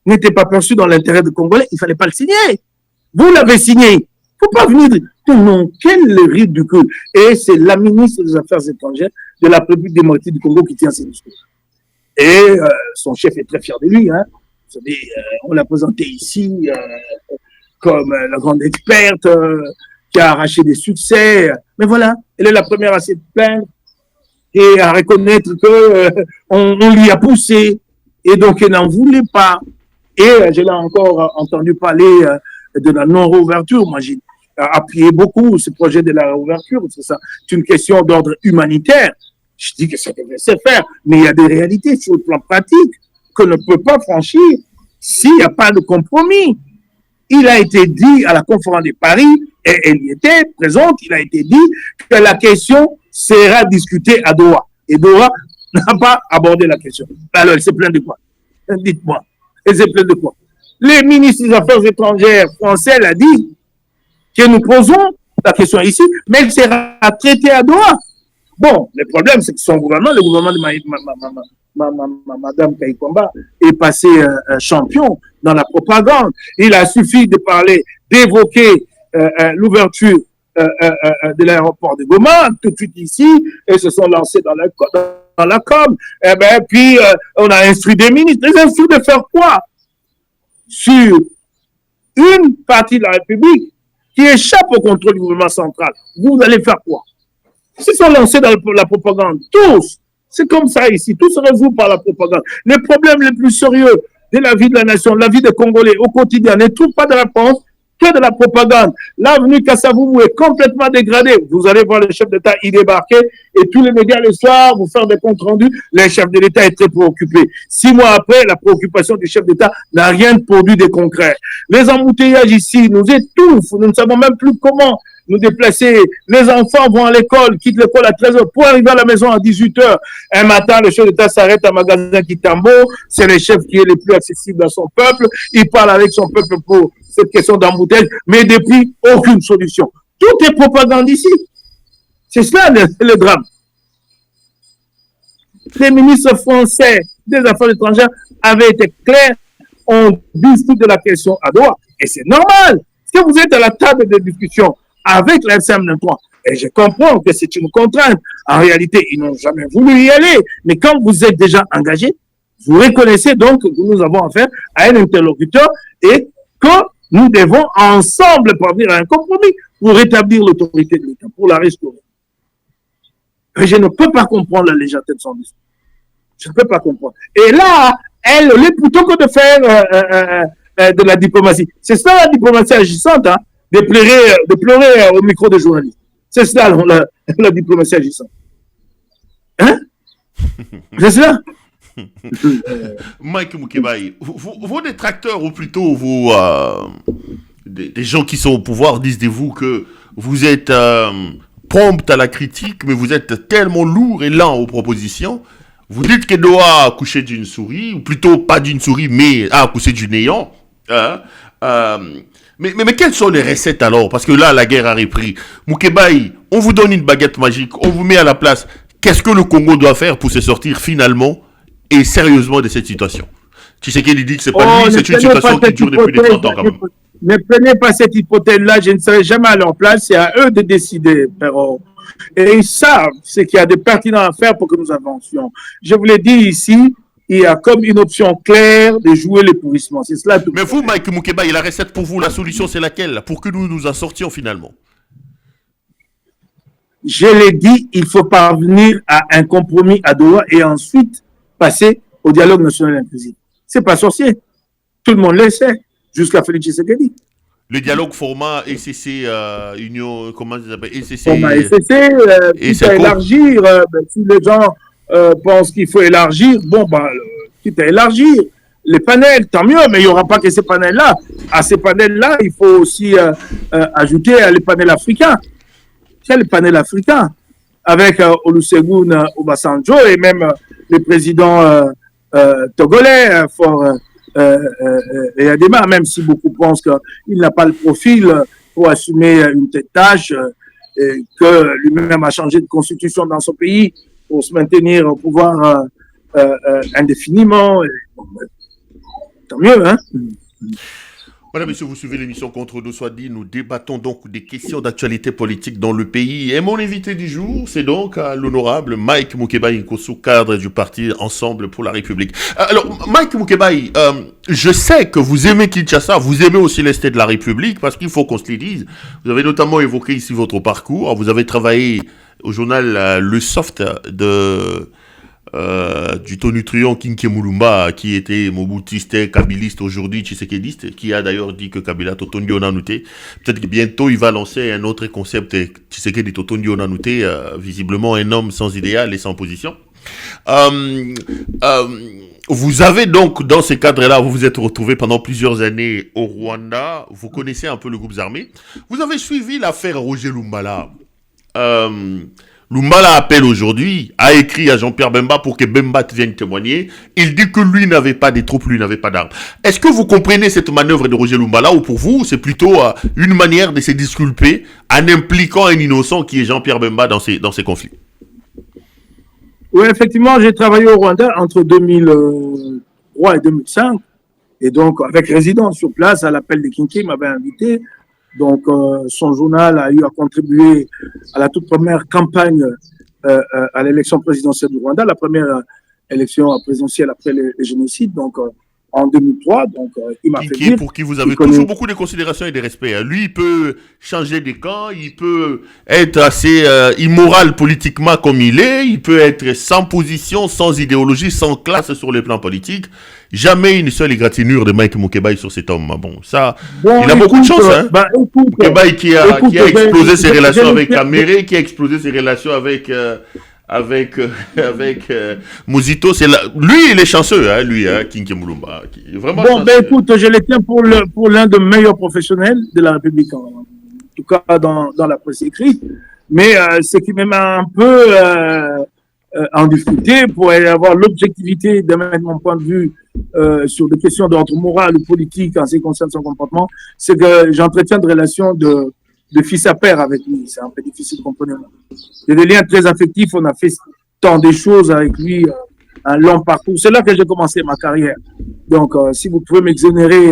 n'était pas perçu dans l'intérêt des Congolais, il ne fallait pas le signer. Vous l'avez signé. Il ne faut pas venir dire, non, quel ridicule. Et c'est la ministre des Affaires étrangères de la République démocratique du Congo qui tient ces discours. Et son chef est très fier de lui. Hein. Vous savez, on l'a présenté ici comme la grande experte qui a arraché des succès. Mais voilà, elle est la première à se plaindre et à reconnaître qu'on lui a poussé et donc elle n'en voulait pas. Et je l'ai encore entendu parler de la non-réouverture. Moi, j'ai appuyé beaucoup ce projet de la réouverture. C'est une question d'ordre humanitaire. Je dis que ça devrait se faire, mais il y a des réalités sur le plan pratique qu'on ne peut pas franchir s'il n'y a pas de compromis. Il a été dit à la conférence de Paris, et elle y était présente, il a été dit que la question sera discutée à Doha. Et Doha n'a pas abordé la question. Alors, elle s'est plainte de quoi? Dites-moi. Elle s'est plainte de quoi? Les ministres des Affaires étrangères français l'ont dit que nous posons la question ici, mais elle sera traitée à Doha. Bon, le problème, c'est que son gouvernement, le gouvernement de Madame Kaikwamba, est passé champion dans la propagande. Il a suffi de parler, d'évoquer l'ouverture de l'aéroport de Goma, tout de suite ici, et se sont lancés dans la com. Et ben, puis, on a instruit des ministres. Les instruits de faire quoi? Sur une partie de la République qui échappe au contrôle du gouvernement central. Vous allez faire quoi? Ils se sont lancés dans la propagande. Tous. C'est comme ça ici. Tout se résout par la propagande. Les problèmes les plus sérieux de la vie de la nation, de la vie des Congolais au quotidien ne trouvent pas de réponse que de la propagande. L'avenue Kassavoubou est complètement dégradée. Vous allez voir le chef d'État y débarquer et tous les médias le soir vous faire des comptes rendus. Le chef de l'État est très préoccupé. 6 mois après, la préoccupation du chef d'État n'a rien produit de concret. Les embouteillages ici nous étouffent. Nous ne savons même plus comment nous déplacer. Les enfants vont à l'école, quittent l'école à 13h pour arriver à la maison à 18h. Un matin, le chef d'État s'arrête à un magasin Kitambo. C'est le chef qui est le plus accessible à son peuple. Il parle avec son peuple pour cette question d'embouteillage, mais depuis, aucune solution. Tout est propagande ici. C'est cela le drame. Les ministres français des Affaires étrangères avaient été clairs. On discute de la question à Doha. Et c'est normal. Si vous êtes à la table de discussion avec la SM23, et je comprends que c'est une contrainte. En réalité, ils n'ont jamais voulu y aller. Mais quand vous êtes déjà engagé, vous reconnaissez donc que nous avons affaire à un interlocuteur et que nous devons ensemble parvenir à un compromis pour rétablir l'autorité de l'État, pour la restaurer. Et je ne peux pas comprendre la légèreté de son discours. Je ne peux pas comprendre. Et là, elle, plutôt que de faire de la diplomatie, c'est ça la diplomatie agissante, hein, de pleurer au micro des journalistes. C'est ça la diplomatie agissante. Hein? C'est ça? Mike Moukebaï, vos détracteurs, ou plutôt des gens qui sont au pouvoir, disent de vous que vous êtes prompt à la critique, mais vous êtes tellement lourd et lent aux propositions. Vous dites que doit accoucher d'une souris, ou plutôt pas d'une souris, mais accoucher du néant. Hein? Mais quelles sont les recettes alors? Parce que là, la guerre a repris. Moukébaï, on vous donne une baguette magique, on vous met à la place. Qu'est-ce que le Congo doit faire pour se sortir finalement et sérieusement de cette situation? Tshisekedi dit que c'est pas lui, c'est une situation qui dure depuis des 30 ans quand même. Ne prenez pas cette hypothèse-là, je ne serai jamais à leur place, c'est à eux de décider, Perron. Et ils savent ce qu'il y a de pertinent à faire pour que nous avancions. Je vous l'ai dit ici, il y a comme une option claire de jouer le pourrissement. C'est cela tout. Mais vous, Mike Moukébaï, la recette pour vous, la solution, c'est laquelle? Pour que nous nous en sortions finalement? Je l'ai dit, il faut parvenir à un compromis à Doha et ensuite passer au dialogue national inclusif. C'est pas sorcier. Tout le monde le sait, jusqu'à Félix Tshisekedi. Le dialogue format ECC, Union, comment ça s'appelle? ECC. Format ECC, quitte à élargir, si les gens pensent qu'il faut élargir, quitte à élargir les panels, tant mieux, mais il n'y aura pas que ces panels-là. À ces panels-là, il faut aussi ajouter les panels africains. Il y a les panels africains, avec Olusegun Obasanjo et même le président togolais, et Adema, même si beaucoup pensent qu'il n'a pas le profil pour assumer une telle tâche, et que lui-même a changé de constitution dans son pays pour se maintenir au pouvoir indéfiniment. Tant mieux, hein? Voilà, messieurs, vous suivez l'émission Contre nous soit dit. Nous débattons donc des questions d'actualité politique dans le pays. Et mon invité du jour, c'est donc l'honorable Mike Moukébaï Nkossou, cadre du parti Ensemble pour la République. Alors, Mike Moukébaï, je sais que vous aimez Kinshasa, vous aimez aussi l'Est de la République, parce qu'il faut qu'on se le dise. Vous avez notamment évoqué ici votre parcours. Vous avez travaillé au journal Le Soft du tonutruant Kinké Moulumba, qui était moboutiste, kabiliste, aujourd'hui tshisekédiste, qui a d'ailleurs dit que Kabila Totondi Onanouté. Peut-être que bientôt il va lancer un autre concept, Tshisekedi Totondi Onanouté, visiblement un homme sans idéal et sans position. Vous avez donc, dans ces cadres-là, vous vous êtes retrouvé pendant plusieurs années au Rwanda, vous connaissez un peu le groupe armé. Vous avez suivi l'affaire Roger Lumbala. Lumbala appelle aujourd'hui, a écrit à Jean-Pierre Bemba pour que Bemba vienne témoigner. Il dit que lui n'avait pas des troupes, lui n'avait pas d'armes. Est-ce que vous comprenez cette manœuvre de Roger Lumbala ou pour vous, c'est plutôt une manière de se disculper en impliquant un innocent qui est Jean-Pierre Bemba dans ces conflits? Oui, effectivement, j'ai travaillé au Rwanda entre 2003 et 2005. Et donc, avec résidence sur place, à l'appel de Kinké, il m'avait invité. Donc, son journal a eu à contribuer à la toute première campagne à l'élection présidentielle du Rwanda, la première élection présidentielle après le génocide, donc en 2003. Donc, il m'a fait dire... Pour qui vous avez toujours beaucoup de considération et de respect. Lui, il peut changer de camp, il peut être assez immoral politiquement comme il peut être sans position, sans idéologie, sans classe sur le plan politique. Jamais une seule égratignure de Mike Moukébaï sur cet homme. Bon, ça, il a beaucoup de chance, hein. Moukébaï qui a explosé ses relations avec Kamere, qui a explosé ses relations avec Mouzito. Lui, il est chanceux, hein, lui, hein, Kinké Moulumba. Vraiment bon, chanceux. Écoute, je le tiens pour l'un des meilleurs professionnels de la République, en tout cas dans la presse écrite. Mais ce qui me met un peu en difficulté pour avoir l'objectivité de mettre mon point de vue sur des questions d'ordre moral ou politique en ce qui concerne son comportement, c'est que j'entretiens des relations de fils à père avec lui. C'est un peu difficile de comprendre. Il y a des liens très affectifs. On a fait tant de choses avec lui, un long parcours. C'est là que j'ai commencé ma carrière. Donc, si vous pouvez m'exonérer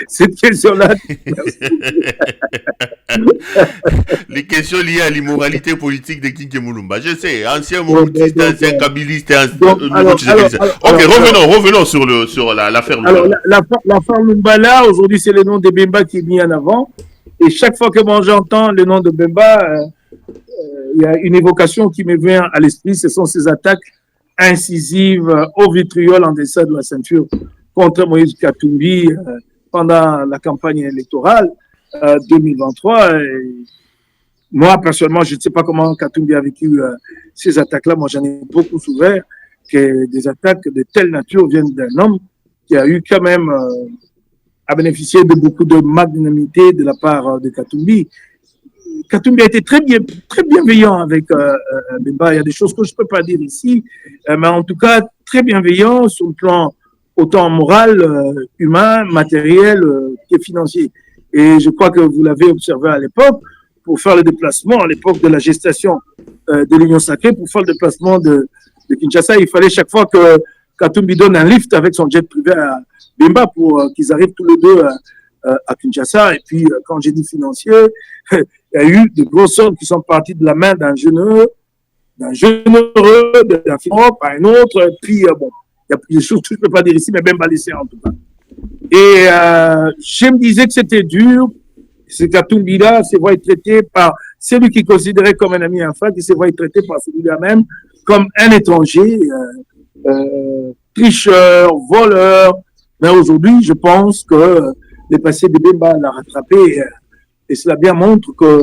cette question-là. Les questions liées à l'immoralité politique de Kinké Moulumba. Je sais, ancien moulutiste, ancien kabiliste, Ok, revenons sur l'affaire Lumbala. Alors, l'affaire Lumbala, aujourd'hui, c'est le nom de Bemba qui est mis en avant. Et chaque fois que moi j'entends le nom de Bemba, il y a une évocation qui me vient à l'esprit. Ce sont ces attaques incisives au vitriol en dessin de la ceinture contre Moïse Katumbi pendant la campagne électorale 2023. Moi, personnellement, je ne sais pas comment Katumbi a vécu ces attaques-là. Moi, j'en ai beaucoup souffert que des attaques de telle nature viennent d'un homme qui a eu quand même à bénéficier de beaucoup de magnanimité de la part de Katumbi. Katumbi a été très bienveillant avec Bemba. Il y a des choses que je ne peux pas dire ici, mais en tout cas, très bienveillant sur le plan autant moral, humain, matériel que financier. Et je crois que vous l'avez observé à l'époque, pour faire le déplacement, à l'époque de la gestation de l'Union Sacrée, pour faire le déplacement de Kinshasa, il fallait chaque fois que Katumbi donne un lift avec son jet privé à Bemba pour qu'ils arrivent tous les deux à Kinshasa. Et puis, quand j'ai dit financier, il y a eu de grosses sommes qui sont parties de la main d'un jeune heureux, d'un philanthrope à un autre. Et puis, bon, il y a des choses que je ne peux pas dire ici, mais Bemba laissé en tout cas. Et je me disais que c'était dur. C'est Katumbi-là, c'est voir être traité par celui qui considérait comme un ami enfant, qui se voit être traité par celui-là même comme un étranger, tricheur, voleur. Mais aujourd'hui, je pense que le passé de Bemba l'a rattrapé et cela bien montre que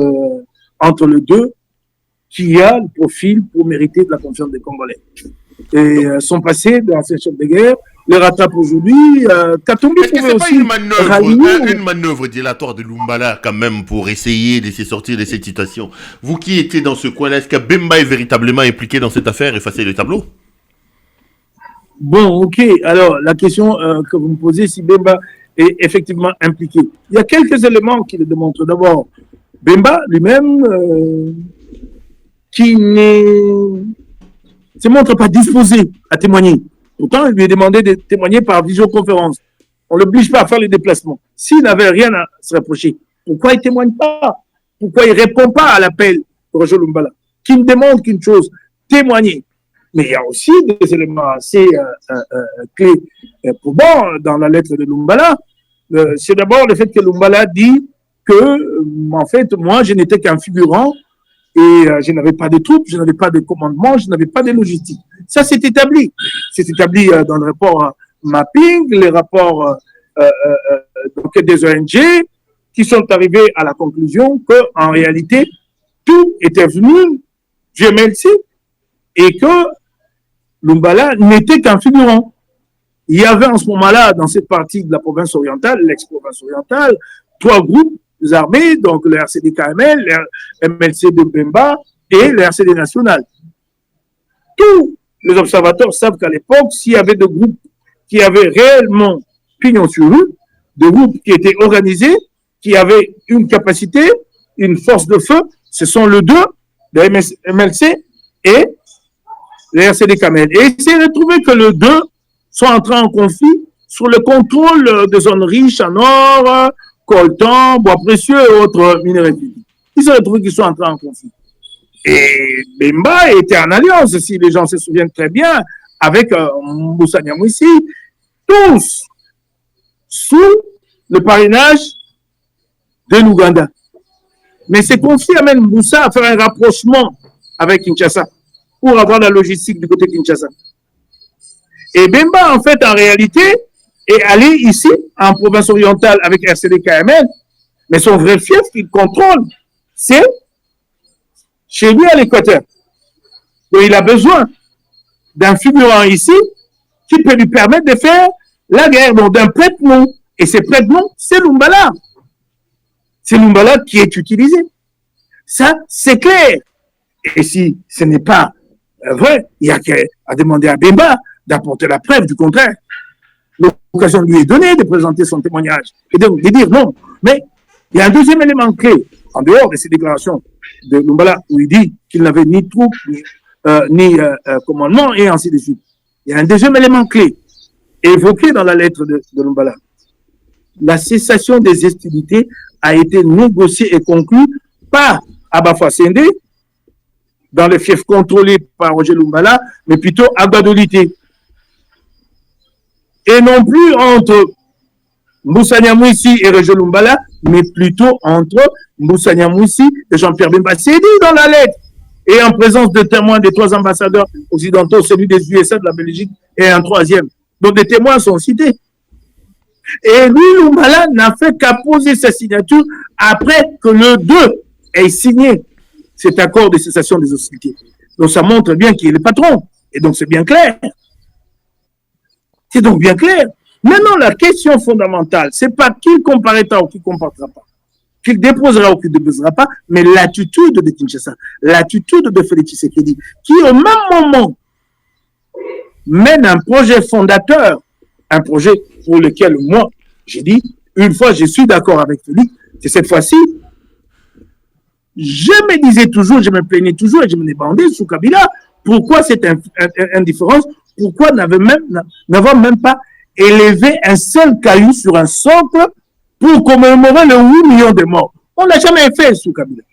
entre les deux, qui y a le profil pour mériter de la confiance des Congolais. Et son passé d'ancien chef de guerre le rattrape aujourd'hui. Katumbi pouvait aussi une manœuvre dilatoire de Lumbala quand même pour essayer de se sortir de cette situation. Vous qui étiez dans ce coin-là, est-ce que Bemba est véritablement impliqué dans cette affaire, effacer le tableau? Bon, ok. Alors, la question que vous me posez, si Bemba est effectivement impliqué. Il y a quelques éléments qui le démontrent. D'abord, Bemba lui-même, qui ne se montre pas disposé à témoigner. Pourtant, il lui est demandé de témoigner par visioconférence. On ne l'oblige pas à faire les déplacements. S'il n'avait rien à se reprocher, pourquoi il ne témoigne pas? Pourquoi il ne répond pas à l'appel de Roger Lumbala, qui ne demande qu'une chose, témoigner? Mais il y a aussi des éléments assez clés pour moi dans la lettre de Lumbala. C'est d'abord le fait que Lumbala dit que, en fait, moi, je n'étais qu'un figurant et je n'avais pas de troupes, je n'avais pas de commandement, je n'avais pas de logistique. Ça, c'est établi. C'est établi dans le rapport mapping, les rapports des ONG, qui sont arrivés à la conclusion qu'en réalité, tout était venu du MLC et que Lumbala n'était qu'un figurant. Il y avait en ce moment-là, dans cette partie de la province orientale, l'ex-province orientale, 3 groupes armés, donc le RCD-KML, le MLC de Bemba et le RCD national. Tous les observateurs savent qu'à l'époque, s'il y avait des groupes qui avaient réellement pignon sur rue, des groupes qui étaient organisés, qui avaient une capacité, une force de feu, ce sont les deux, le MLC et le RCD-KML. Et il s'est retrouvé que les deux sont entrés en conflit sur le contrôle des zones riches en or, coltan, bois précieux et autres minerais publics. Ils se retrouvent qu'ils sont entrés en conflit. Et Bemba était en alliance, si les gens se souviennent très bien, avec Moussa Nyamwisi, tous sous le parrainage de l'Ouganda. Mais ces conflits amènent Moussa à faire un rapprochement avec Kinshasa pour avoir la logistique du côté de Kinshasa. Et Bemba, en fait, en réalité, est allé ici, en province orientale, avec RCD-KML, mais son vrai fief qu'il contrôle, c'est chez lui à l'Équateur. Donc, il a besoin d'un figurant ici qui peut lui permettre de faire la guerre, donc d'un prête-nom. Et ce prête-nom, c'est Lumbala. C'est Lumbala qui est utilisé. Ça, c'est clair. Et si ce n'est pas vrai, il y a qu'à demander à Bemba d'apporter la preuve du contraire. L'occasion lui est donnée de présenter son témoignage et de dire non. Mais il y a un deuxième élément clé, en dehors de ces déclarations de Lumbala, où il dit qu'il n'avait ni troupes, ni commandement, et ainsi de suite. Il y a un deuxième élément clé, évoqué dans la lettre de Lumbala. La cessation des hostilités a été négociée et conclue pas à Bafouassende, dans le fief contrôlé par Roger Lumbala, mais plutôt à Badolité. Et non plus entre Moussa Nyamwisi et Roger Lumbala, mais plutôt entre Moussa Nyamwisi et Jean-Pierre Bemba. C'est dit dans la lettre. Et en présence de témoins des 3 ambassadeurs occidentaux, celui des USA, de la Belgique et un 3e. Donc des témoins sont cités. Et lui, Lumbala n'a fait qu'à poser sa signature après que le 2 ait signé cet accord de cessation des hostilités. Donc ça montre bien qu'il est le patron. Et donc c'est bien clair. C'est donc bien clair. Maintenant, la question fondamentale, c'est pas qui comparaîtra ou qui ne comparera pas. qu'il déposera ou qu'il ne déposera pas, mais l'attitude de Kinshasa, l'attitude de Félix Tshisekedi, qui au même moment mène un projet fondateur, un projet pour lequel moi, j'ai dit, une fois je suis d'accord avec Félix, c'est cette fois-ci, je me disais toujours, je me plaignais toujours et je me demandais sous Kabila, pourquoi cette indifférence, pourquoi n'avoir même pas élevé un seul caillou sur un socle pour commémorer les 8 millions de morts. On n'a jamais fait sous Kabila.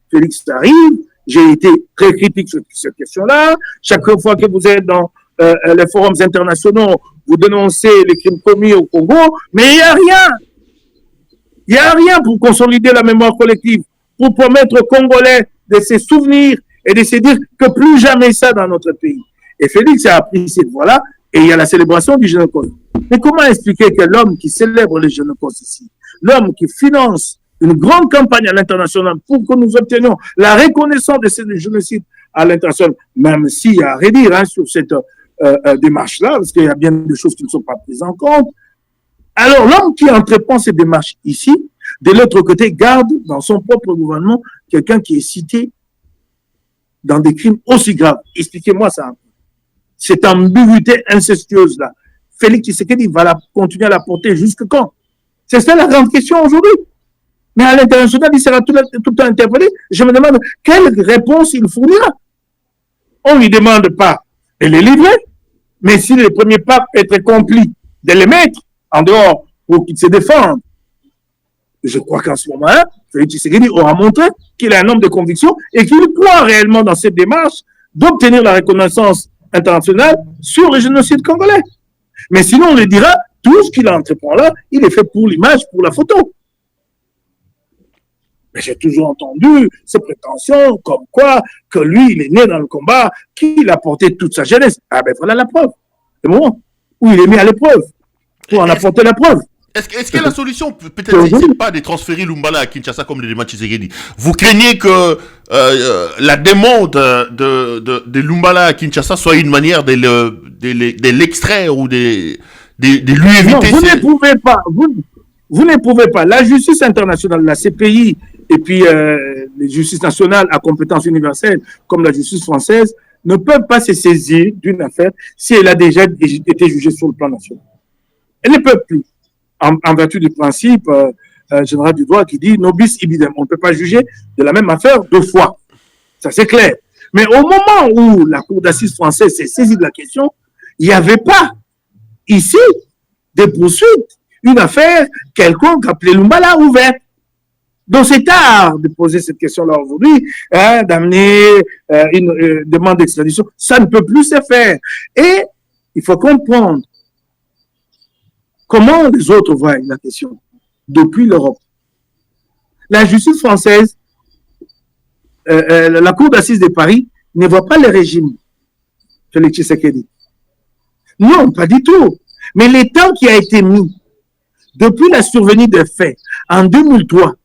Félix arrive, j'ai été très critique sur cette question-là. Chaque fois que vous êtes dans les forums internationaux, vous dénoncez les crimes commis au Congo, mais il n'y a rien. Il n'y a rien pour consolider la mémoire collective, pour permettre aux Congolais de se souvenir et de se dire que plus jamais ça dans notre pays. Et Félix a appris cette voie-là, et il y a la célébration du Génocide. Mais comment expliquer que l'homme qui célèbre le Génocide ici, l'homme qui finance une grande campagne à l'international pour que nous obtenions la reconnaissance de ce génocide à l'international, même s'il y a à redire sur cette démarche-là, parce qu'il y a bien des choses qui ne sont pas prises en compte. Alors, l'homme qui entreprend cette démarche ici, de l'autre côté, garde dans son propre gouvernement quelqu'un qui est cité dans des crimes aussi graves. Expliquez-moi ça. Cette ambiguïté incestueuse-là, Félix Tshisekedi va continuer à la porter jusque quand? C'est ça la grande question aujourd'hui. Mais à l'international, il sera tout le temps interpellé. Je me demande quelle réponse il fournira. On ne lui demande pas de les livrer, mais si le premier pas est accompli, de les mettre en dehors pour qu'ils se défendent. Je crois qu'en ce moment-là, Félix Tshisekedi aura montré qu'il est un homme de conviction et qu'il croit réellement dans cette démarche d'obtenir la reconnaissance internationale sur le génocide congolais. Mais sinon, on lui dira, tout ce qu'il entreprend là, il est fait pour l'image, pour la photo. Mais j'ai toujours entendu ces prétentions comme quoi que lui, il est né dans le combat, qu'il a porté toute sa jeunesse. Ah ben voilà la preuve. Le moment où il est mis à l'épreuve pour en apporter la preuve. Est-ce que la solution, peut-être, c'est pas de transférer Lumbala à Kinshasa comme le demande Tshisekedi? Vous craignez que la demande de Lumbala à Kinshasa soit une manière de l'extraire ou de lui éviter... Non, vous ne pouvez pas. Vous ne pouvez pas. La justice internationale, la CPI, et puis les justices nationales à compétence universelle, comme la justice française, ne peuvent pas se saisir d'une affaire si elle a déjà été jugée sur le plan national. Elles ne peuvent plus. En vertu du principe général du droit qui dit nobis ibidem. On ne peut pas juger de la même affaire deux fois. Ça, c'est clair. Mais au moment où la Cour d'assises française s'est saisie de la question, il n'y avait pas ici des poursuites, une affaire quelconque appelée Lumbala ouverte. Donc, c'est tard de poser cette question-là aujourd'hui, d'amener une demande d'extradition. Ça ne peut plus se faire. Et il faut comprendre comment les autres voient la question depuis l'Europe. La justice française, la Cour d'assises de Paris ne voit pas le régime Félix Tshisekedi. Non, pas du tout. Mais le temps qui a été mis depuis la survenue des faits en 2003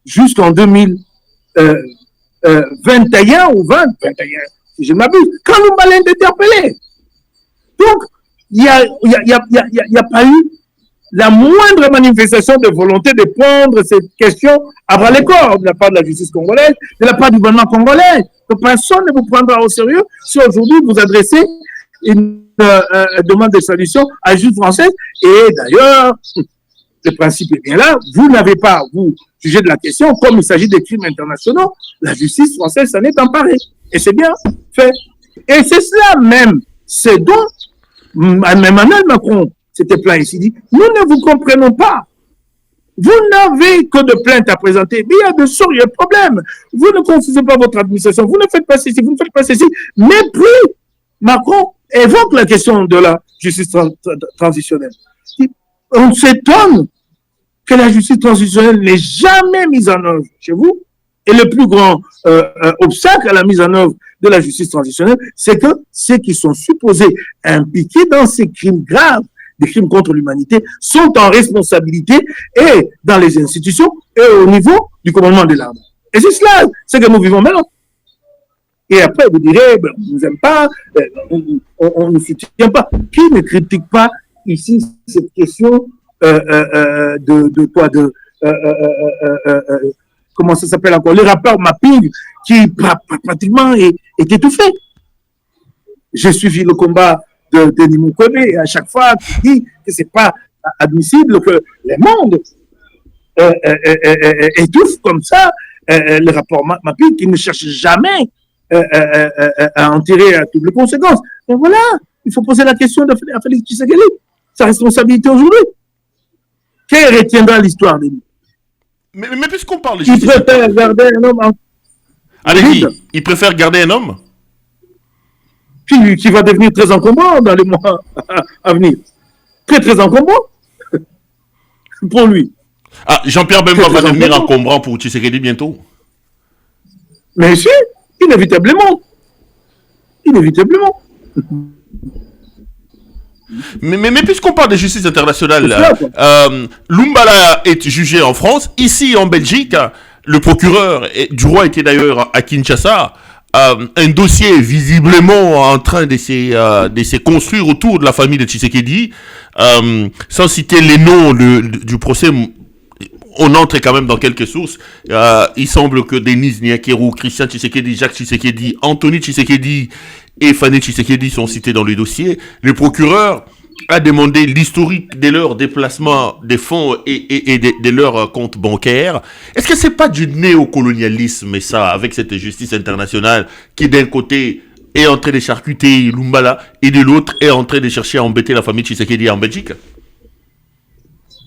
jusqu'en 2021 ou 2021, si je ne m'abuse, quand nous m'allons interpeller. Donc, il n'y a pas eu la moindre manifestation de volonté de prendre cette question à bras le corps de la part de la justice congolaise, de la part du gouvernement congolais. Donc, personne ne vous prendra au sérieux si aujourd'hui vous adressez une demande d'extradition à la justice française. Et d'ailleurs, le principe est bien là, vous n'avez pas, vous, jugé de la question, comme il s'agit des crimes internationaux, la justice française s'en est emparée. Et c'est bien fait. Et c'est cela même, c'est dont Emmanuel Macron s'était plaint ici, dit, nous ne vous comprenons pas. Vous n'avez que de plaintes à présenter, mais il y a de sérieux problèmes. Vous ne confusez pas votre administration, vous ne faites pas ceci, vous ne faites pas ceci. Mais puis, Macron évoque la question de la justice transitionnelle. On s'étonne que la justice transitionnelle n'ait jamais mise en œuvre chez vous. Et le plus grand obstacle à la mise en œuvre de la justice transitionnelle, c'est que ceux qui sont supposés impliqués dans ces crimes graves, des crimes contre l'humanité, sont en responsabilité et dans les institutions et au niveau du commandement de l'armée. Et c'est cela, c'est que nous vivons maintenant. Et après, vous direz, ben, on ne nous aime pas, on ne soutient pas. Qui ne critique pas ici cette question comment ça s'appelle encore, le rappeur Mapping, qui pratiquement est étouffé. J'ai suivi le combat de Denis Mukwege et à chaque fois, il dit que ce n'est pas admissible que le monde étouffe comme ça le rapport Mapping qui ne cherche jamais à en tirer toutes les conséquences. Mais voilà, il faut poser la question à Félix Tshisekedi, sa responsabilité aujourd'hui. Qui retiendra l'histoire de lui? Mais puisqu'on parle de justice... Il préfère garder un homme en... Allez-y, il préfère garder un homme qui va devenir très encombrant dans les mois à venir. Très, très encombrant pour lui. Ah, Jean-Pierre Bemba va devenir encombrant pour Tshisekedi bientôt? Mais si, inévitablement. Inévitablement. Mais puisqu'on parle de justice internationale, Lumbala est jugé en France. Ici, en Belgique, le procureur du roi était d'ailleurs à Kinshasa. Un dossier visiblement en train de se construire autour de la famille de Tshisekedi. Sans citer les noms du procès, on entre quand même dans quelques sources. Il semble que Denise Niakeru, Christian Tshisekedi, Jacques Tshisekedi, Anthony Tshisekedi et Fanny Tshisekedi sont cités dans le dossier. Le procureur a demandé l'historique de leurs déplacements des fonds et de leurs comptes bancaires. Est-ce que c'est pas du néocolonialisme, ça, avec cette justice internationale qui d'un côté est en train de charcuter Lumbala et de l'autre est en train de chercher à embêter la famille Tshisekedi en Belgique?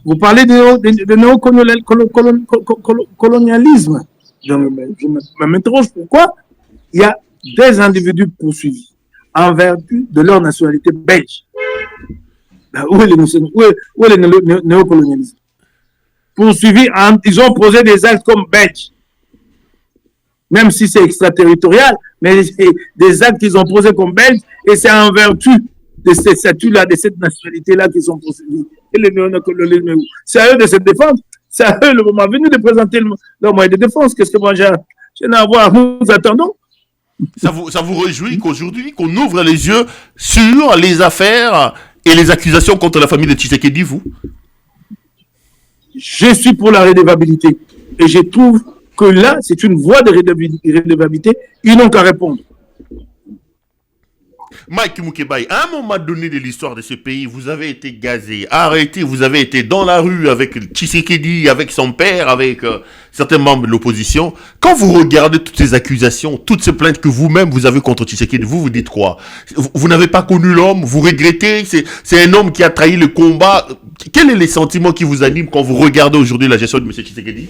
Vous parlez de néocolonialisme. Je m'interroge pourquoi il y a des individus poursuivis en vertu de leur nationalité belge. Où est le néocolonialisme? Poursuivis, ils ont posé des actes comme belges. Même si c'est extraterritorial, mais des actes qu'ils ont posés comme belges, et c'est en vertu de ces statuts-là, de cette nationalité-là qu'ils sont poursuivis. Et le néocolonialisme, c'est à eux de se défendre. C'est à eux le moment venu de présenter leur moyen de défense. Qu'est-ce que moi j'ai à voir? Nous attendons. Ça vous réjouit qu'aujourd'hui, qu'on ouvre les yeux sur les affaires et les accusations contre la famille de Tshisekedi, vous? Je suis pour la redevabilité. Et je trouve que là, c'est une voie de redevabilité. Ils n'ont qu'à répondre. Mike Mukebai, à un moment donné de l'histoire de ce pays, vous avez été gazé, arrêté, vous avez été dans la rue avec Tshisekedi, avec son père, avec certains membres de l'opposition. Quand vous regardez toutes ces accusations, toutes ces plaintes que vous-même vous avez contre Tshisekedi, vous dites quoi? Vous n'avez pas connu l'homme, vous regrettez, c'est un homme qui a trahi le combat. Quels sont les sentiments qui vous animent quand vous regardez aujourd'hui la gestion de M. Tshisekedi?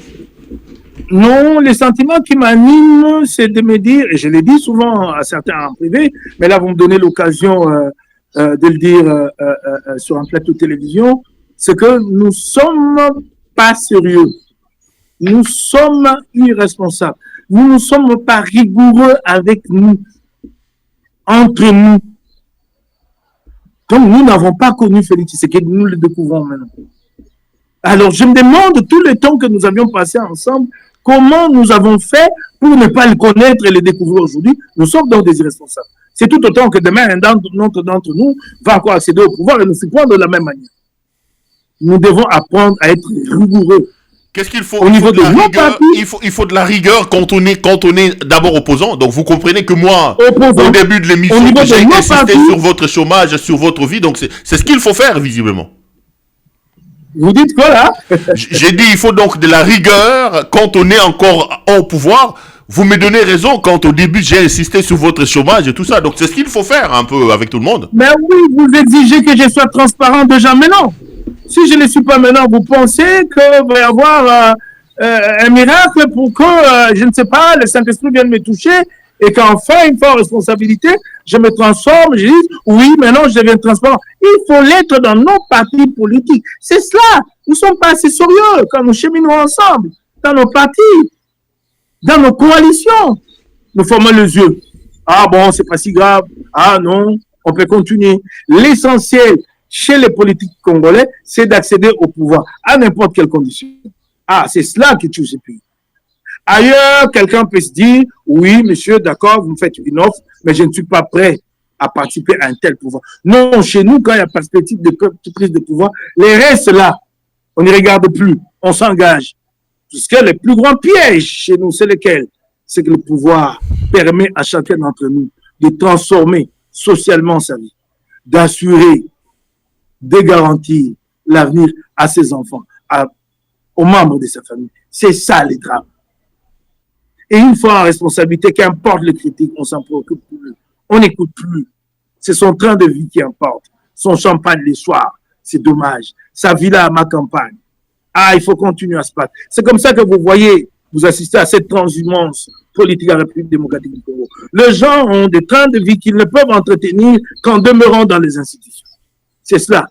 Non, les sentiments qui m'animent, c'est de me dire, et je l'ai dit souvent à certains en privé, mais là, vous me donnez l'occasion de le dire sur un plateau de télévision, c'est que nous ne sommes pas sérieux. Nous sommes irresponsables. Nous ne sommes pas rigoureux avec nous, entre nous. Donc, nous n'avons pas connu Félix Tshisekedi, nous le découvrons maintenant. Alors, je me demande, tout le temps que nous avions passé ensemble, comment nous avons fait pour ne pas le connaître et le découvrir aujourd'hui? Nous sommes donc des irresponsables. C'est tout autant que demain, un d'entre nous va encore accéder au pouvoir et nous s'y prendre de la même manière. Nous devons apprendre à être rigoureux. Qu'est-ce qu'il faut? Il faut de la rigueur quand on est d'abord opposant. Donc vous comprenez que moi, au début de l'émission, j'ai insisté sur votre chômage, sur votre vie. Donc c'est ce qu'il faut faire visiblement. Vous dites quoi là? J'ai dit il faut donc de la rigueur quand on est encore au pouvoir. Vous me donnez raison quand au début j'ai insisté sur votre chômage et tout ça. Donc c'est ce qu'il faut faire un peu avec tout le monde. Mais oui, vous exigez que je sois transparent déjà maintenant. Si je ne le suis pas maintenant, vous pensez qu'il va y avoir un miracle pour que, je ne sais pas, le Saint-Esprit vienne me toucher et qu'enfin, une fois en responsabilité, je me transforme, je dis, oui, maintenant je deviens transparent. Il faut l'être dans nos partis politiques. C'est cela. Nous ne sommes pas assez sérieux quand nous cheminons ensemble, dans nos partis, dans nos coalitions. Nous formons les yeux. Ah bon, c'est pas si grave. Ah non, on peut continuer. L'essentiel chez les politiques congolais, c'est d'accéder au pouvoir à n'importe quelle condition. Ah, c'est cela qui tue ce pays. Ailleurs, quelqu'un peut se dire, oui, monsieur, d'accord, vous me faites une offre, mais je ne suis pas prêt à participer à un tel pouvoir. Non, chez nous, quand il y a perspective de prise de pouvoir, les restes là, On n'y regarde plus, on s'engage. Parce que les plus grands pièges chez nous, c'est lesquels? C'est que le pouvoir permet à chacun d'entre nous de transformer socialement sa vie, d'assurer, de garantir l'avenir à ses enfants, aux membres de sa famille. C'est ça les drames. Et une fois en responsabilité, qu'importe les critiques, on s'en préoccupe plus. On n'écoute plus. C'est son train de vie qui importe. Son champagne les soirs, c'est dommage. Sa villa à ma campagne. Ah, il faut continuer à se battre. C'est comme ça que vous voyez, vous assistez à cette transhumance politique à la République démocratique du Congo. Les gens ont des trains de vie qu'ils ne peuvent entretenir qu'en demeurant dans les institutions. C'est cela.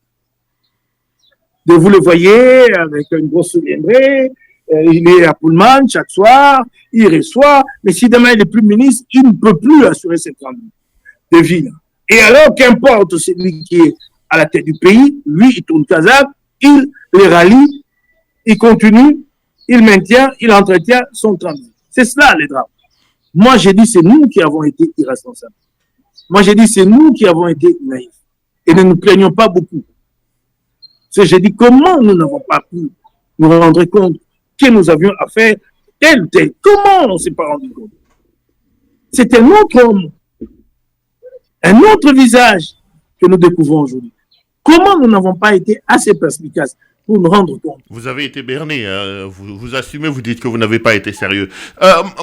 De vous le voyez avec une grosse cylindrée, il est à Pullman chaque soir, il reçoit, mais si demain il n'est plus ministre, il ne peut plus assurer cette train de vie. Et alors, qu'importe celui qui est à la tête du pays, lui, il tourne Kazakh, il les rallie, il continue, il maintient, il entretient son train de vie. C'est cela, les drames. Moi, j'ai dit, c'est nous qui avons été irresponsables. Moi, j'ai dit, c'est nous qui avons été naïfs. Et ne nous plaignons pas beaucoup. J'ai dit, comment nous n'avons pas pu nous rendre compte que nous avions à faire tel ou tel. Comment on ne s'est pas rendu compte? C'est un autre homme, un autre visage que nous découvrons aujourd'hui. Comment nous n'avons pas été assez perspicaces pour nous rendre compte? Vous avez été berné, vous assumez, vous dites que vous n'avez pas été sérieux.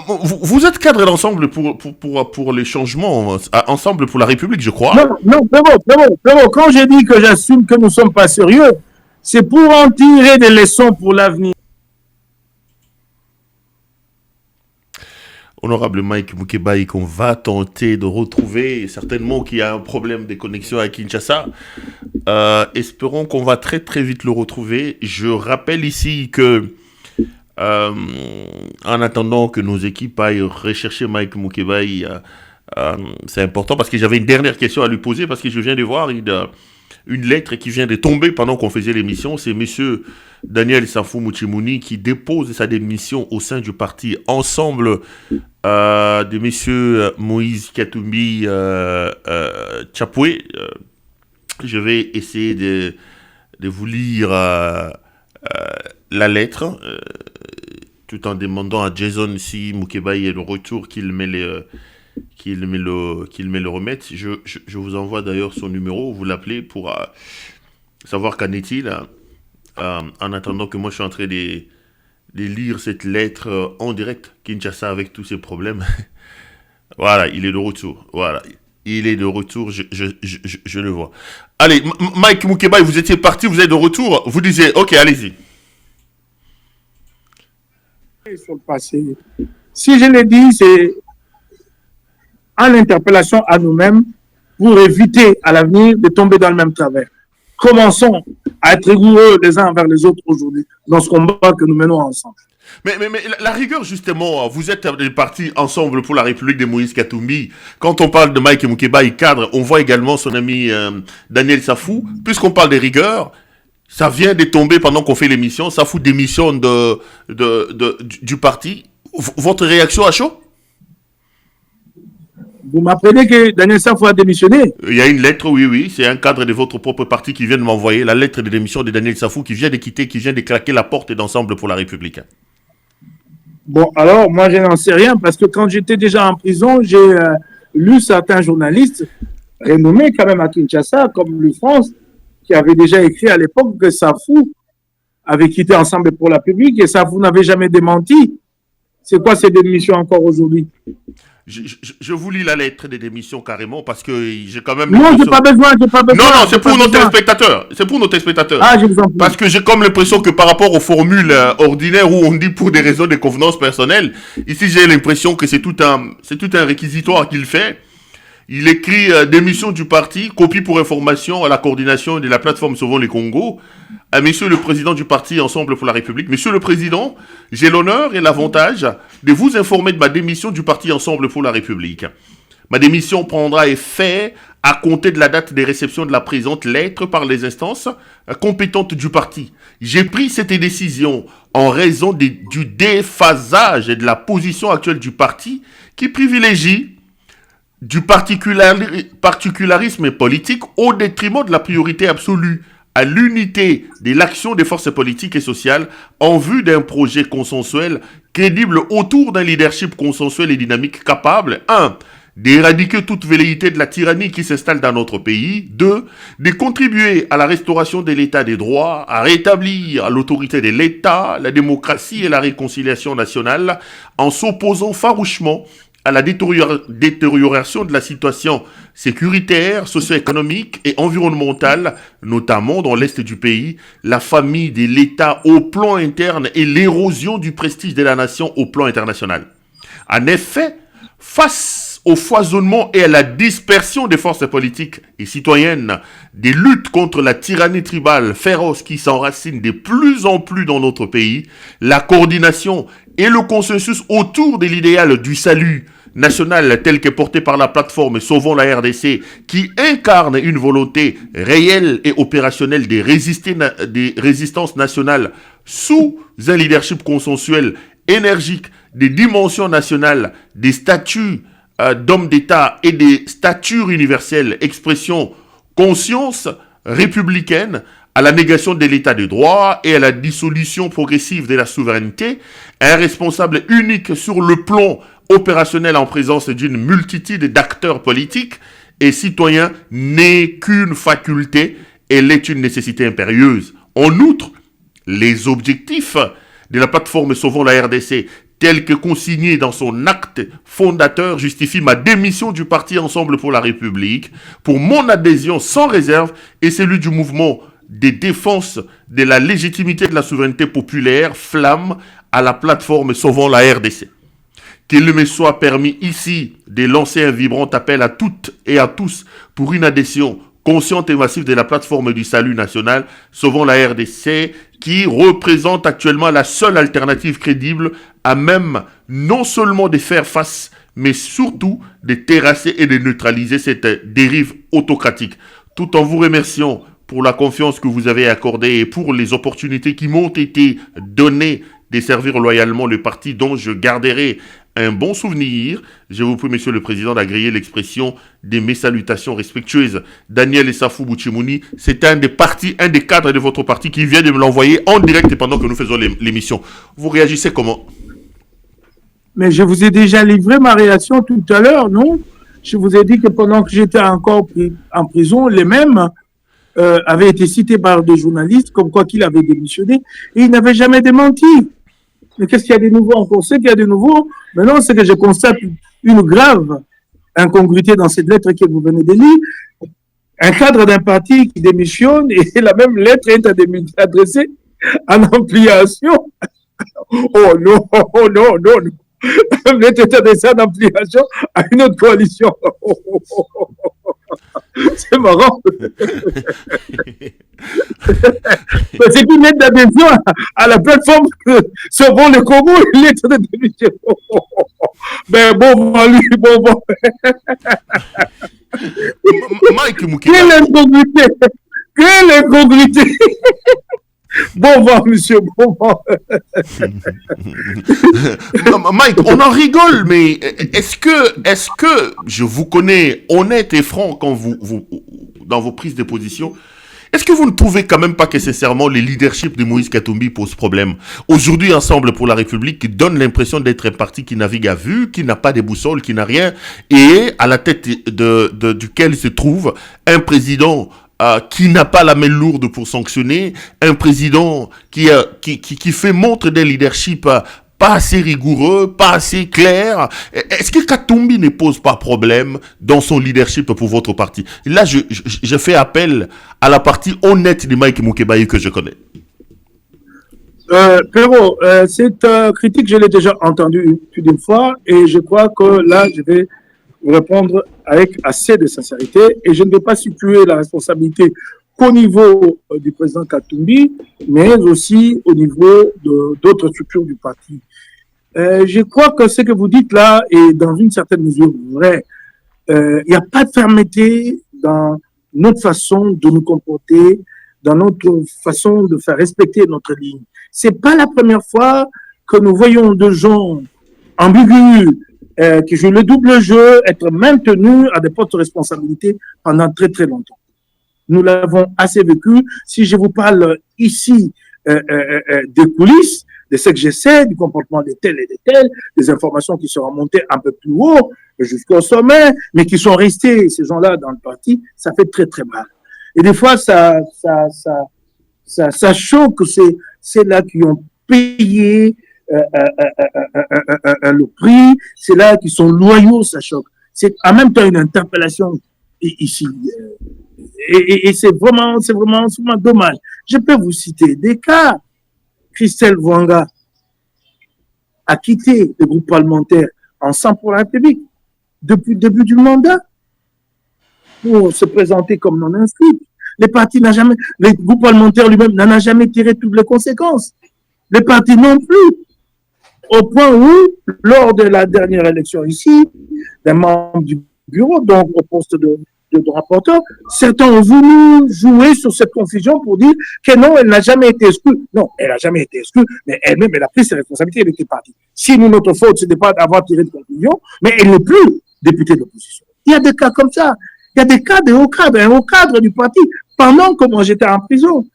Vous êtes cadre d'ensemble pour les changements, ensemble pour la République, je crois. Non, Prévost, quand j'ai dit que j'assume que nous ne sommes pas sérieux, c'est pour en tirer des leçons pour l'avenir. Honorable Mike Moukebaï, qu'on va tenter de retrouver, certainement qu'il y a un problème de connexion à Kinshasa. Espérons qu'on va très très vite le retrouver. Je rappelle ici que, en attendant que nos équipes aillent rechercher Mike Moukebaï, c'est important parce que j'avais une dernière question à lui poser parce que je viens de voir une lettre qui vient de tomber pendant qu'on faisait l'émission. C'est monsieur Daniel Safou Muchimuni qui dépose sa démission au sein du parti Ensemble de monsieur Moïse Katumbi Chapoué. Je vais essayer de vous lire la lettre tout en demandant à Jason si Moukebaï est le retour qu'il me le remette. Je vous envoie d'ailleurs son numéro, vous l'appelez pour savoir qu'en est-il. En attendant que moi je suis en train de lire cette lettre en direct, Kinshasa avec tous ses problèmes. Voilà, il est de retour. Voilà, il est de retour, je le vois. Allez, Mike Moukebaï, vous étiez parti, vous êtes de retour. Vous disiez, ok, allez-y. Sur le passé. Si je l'ai dit, c'est en interpellation à nous-mêmes pour éviter à l'avenir de tomber dans le même travers. Commençons à être rigoureux les uns envers les autres aujourd'hui dans ce combat que nous menons ensemble. Mais la rigueur, justement, vous êtes des partis Ensemble pour la République de Moïse Katumbi. Quand on parle de Mike Moukebaï cadre, on voit également son ami Daniel Safou. Puisqu'on parle des rigueurs, ça vient de tomber pendant qu'on fait l'émission. Safou démissionne du parti. Votre réaction à chaud? Vous m'apprenez que Daniel Safou a démissionné? Il y a une lettre, oui. C'est un cadre de votre propre parti qui vient de m'envoyer la lettre de démission de Daniel Safou qui vient de quitter, qui vient de claquer la porte d'Ensemble pour la République. Bon, alors, moi, je n'en sais rien parce que quand j'étais déjà en prison, j'ai lu certains journalistes renommés quand même à Kinshasa, comme Louis France, qui avait déjà écrit à l'époque que Safou avait quitté Ensemble pour la République et Safou n'avait jamais démenti. C'est quoi cette démission encore aujourd'hui? Je vous lis la lettre de démission carrément parce que j'ai quand même... Non, j'ai pas besoin. Non, c'est pour nos téléspectateurs. C'est pour nos téléspectateurs. Ah, je vous en prie. Parce que j'ai comme l'impression que par rapport aux formules ordinaires où on dit pour des raisons de convenance personnelle, ici j'ai l'impression que c'est tout un réquisitoire qu'il fait. Il écrit démission du parti, copie pour information à la coordination de la plateforme Sauvons les Congo, à Monsieur le Président du parti Ensemble pour la République. Monsieur le Président, j'ai l'honneur et l'avantage de vous informer de ma démission du parti Ensemble pour la République. Ma démission prendra effet à compter de la date de réception de la présente lettre par les instances compétentes du parti. J'ai pris cette décision en raison du déphasage et de la position actuelle du parti qui privilégie du particularisme politique au détriment de la priorité absolue à l'unité de l'action des forces politiques et sociales en vue d'un projet consensuel crédible autour d'un leadership consensuel et dynamique capable, 1. D'éradiquer toute velléité de la tyrannie qui s'installe dans notre pays. 2. De contribuer à la restauration de l'état des droits, à rétablir l'autorité de l'État, la démocratie et la réconciliation nationale en s'opposant farouchement à la détérioration de la situation sécuritaire, socio-économique et environnementale, notamment dans l'Est du pays, la famille de l'État au plan interne et l'érosion du prestige de la nation au plan international. En effet, face au foisonnement et à la dispersion des forces politiques et citoyennes, des luttes contre la tyrannie tribale féroce qui s'enracine de plus en plus dans notre pays, la coordination et le consensus autour de l'idéal du salut national tel que porté par la plateforme Sauvons la RDC, qui incarne une volonté réelle et opérationnelle des résistances nationales sous un leadership consensuel, énergique, des dimensions nationales, des statuts d'hommes d'État et des statures universelles, expression conscience républicaine, à la négation de l'état de droit et à la dissolution progressive de la souveraineté, un responsable unique sur le plan opérationnel en présence d'une multitude d'acteurs politiques et citoyens n'est qu'une faculté, elle est une nécessité impérieuse. En outre, les objectifs de la plateforme Sauvons la RDC tel que consigné dans son acte fondateur, justifie ma démission du parti Ensemble pour la République, pour mon adhésion sans réserve et celui du mouvement de défense de la légitimité de la souveraineté populaire, Flamme, à la plateforme Sauvons la RDC. Qu'il me soit permis ici de lancer un vibrant appel à toutes et à tous pour une adhésion consciente et massive de la plateforme du salut national, Sauvons la RDC, qui représente actuellement la seule alternative crédible à même non seulement de faire face, mais surtout de terrasser et de neutraliser cette dérive autocratique. Tout en vous remerciant pour la confiance que vous avez accordée et pour les opportunités qui m'ont été données de servir loyalement le parti dont je garderai un bon souvenir, je vous prie, Monsieur le Président, d'agréer l'expression de mes salutations respectueuses. Daniel Essafou Bouchimouni, c'est un des cadres de votre parti qui vient de me l'envoyer en direct pendant que nous faisons l'émission. Vous réagissez comment? Mais je vous ai déjà livré ma réaction tout à l'heure, non? Je vous ai dit que pendant que j'étais encore en prison, les mêmes avaient été cités par des journalistes comme quoi qu'il avait démissionné et il n'avait jamais démenti. Mais qu'est-ce qu'il y a de nouveau? On sait qu'il y a de nouveau. Maintenant, c'est que je constate une grave incongruité dans cette lettre que vous venez de lire. Un cadre d'un parti qui démissionne et la même lettre est adressée en ampliation. Oh non, oh non, non, non. La même lettre est adressée en ampliation à une autre coalition. C'est marrant. C'est une lettre d'adhésion à la plateforme Sauvons le Congo, une lettre de démission. Ben bon, lui, bon. Mike Moukeba. Quelle incongruité. Bon vent, monsieur, bon vent. Mike, on en rigole, mais est-ce que je vous connais honnête et franc quand vous dans vos prises de position? Est-ce que vous ne trouvez quand même pas que sincèrement le leadership de Moïse Katumbi pose problème? Aujourd'hui, Ensemble pour la République qui donne l'impression d'être un parti qui navigue à vue, qui n'a pas de boussole, qui n'a rien, et à la tête duquel se trouve un président qui n'a pas la main lourde pour sanctionner, un président qui fait montre d'un leadership pas assez rigoureux, pas assez clair. Est-ce que Katumbi ne pose pas problème dans son leadership pour votre parti? Là, je fais appel à la partie honnête de Mike Moukeba que je connais. Perrault, cette critique, je l'ai déjà entendue plus d'une fois et je crois que là, je vais vous répondre avec assez de sincérité et je ne vais pas situer la responsabilité qu'au niveau du président Katumbi, mais aussi au niveau d'autres structures du parti. Je crois que ce que vous dites là est dans une certaine mesure vrai. Il n'y a pas de fermeté dans notre façon de nous comporter, dans notre façon de faire respecter notre ligne. C'est pas la première fois que nous voyons des gens ambigus, qui jouent le double jeu, être maintenus à des postes de responsabilité pendant très très longtemps. nous l'avons assez vécu. Si je vous parle ici des coulisses, de ce que je sais, du comportement de tel et de tel, des informations qui sont remontées un peu plus haut, jusqu'au sommet, mais qui sont restés, ces gens-là, dans le parti, ça fait très, très mal. Et des fois, ça choque c'est là qui ont payé le prix, c'est là qui sont loyaux, ça choque. C'est en même temps une interpellation ici. Et c'est vraiment dommage. Je peux vous citer des cas. Christelle Vwanga a quitté le groupe parlementaire Ensemble pour la République depuis le début du mandat pour se présenter comme non inscrit. Le groupe parlementaire lui-même n'en a jamais tiré toutes les conséquences. Les partis non plus. Au point où, lors de la dernière élection ici, d'un membre du bureau, donc au poste de rapporteur, certains ont voulu jouer sur cette confusion pour dire que non, elle n'a jamais été exclue. Non, elle n'a jamais été exclue, mais elle-même, elle a pris ses responsabilités, elle était partie. Si nous, notre faute, ce n'était pas d'avoir tiré de conclusion, mais elle n'est plus députée d'opposition. Il y a des cas comme ça. Il y a des cas de haut cadre, un haut cadre du parti, pendant que moi j'étais en prison,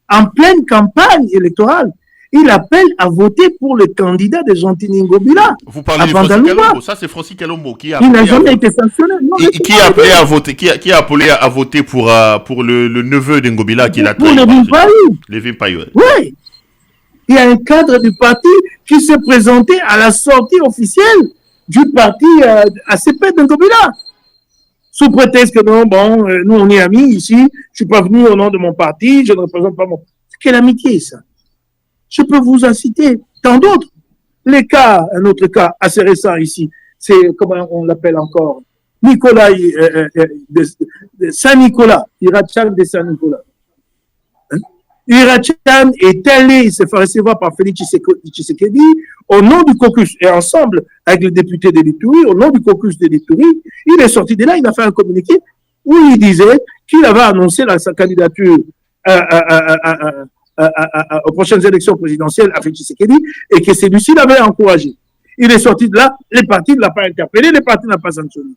en pleine campagne électorale, il appelle à voter pour le candidat de Gentini Ngobila. Vous parlez de Francis Kalombo, ça c'est Francis Kalombo qui a il n'a jamais été sanctionné. Non, qui a appelé à voter, qui a appelé à voter pour le neveu de Ngobila qui l'a trahi. Pour Lévin Payou. Oui. Il y a un cadre du parti qui s'est présenté à la sortie officielle du parti ACP de Ngobila. Sous prétexte que non, bon, nous on est amis ici, je ne suis pas venu au nom de mon parti, je ne représente pas mon... Quelle amitié ça? Je peux vous en citer tant d'autres. Les cas, un autre cas assez récent ici, c'est, comment on l'appelle encore, Nicolas de Saint-Nicolas, Irachan de Saint-Nicolas. Irachan est allé se faire recevoir par Félix Tshisekedi au nom du caucus et ensemble avec le député de l'Ituri, au nom du caucus de l'Ituri, il est sorti de là, il a fait un communiqué où il disait qu'il avait annoncé sa candidature aux prochaines élections présidentielles à Félix Tshisekedi et que celui-ci l'avait encouragé. Il est sorti de là, les partis ne l'ont pas interpellé, les partis n'ont pas sanctionné.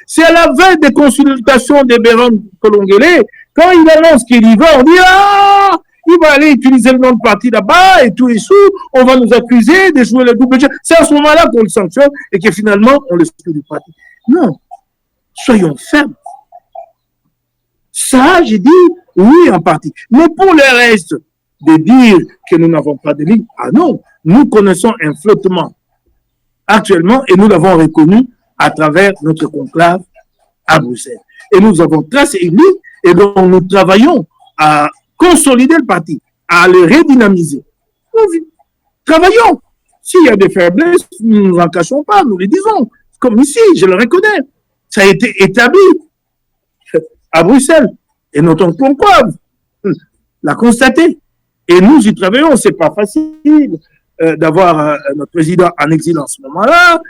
C'est à la veille des consultations de Béran Kolongele, quand il annonce qu'il y va, on dit « Ah, il va aller utiliser le nom de parti là-bas et tout et tout, on va nous accuser de jouer le double jeu. » C'est à ce moment-là qu'on le sanctionne et que finalement, on l'exclut du parti. Non, soyons fermes. Ça, j'ai dit oui en partie. Mais pour le reste, de dire que nous n'avons pas de ligne, ah non, nous connaissons un flottement actuellement et nous l'avons reconnu à travers notre conclave à Bruxelles. Et nous avons tracé une ligne et donc nous travaillons à consolider le parti, à le redynamiser. Nous travaillons. S'il y a des faiblesses, nous ne nous en cachons pas, nous les disons. Comme ici, je le reconnais. Ça a été établi à Bruxelles. Et notre conclave l'a constaté. Et nous y travaillons. Ce n'est pas facile d'avoir notre président en exil en ce moment-là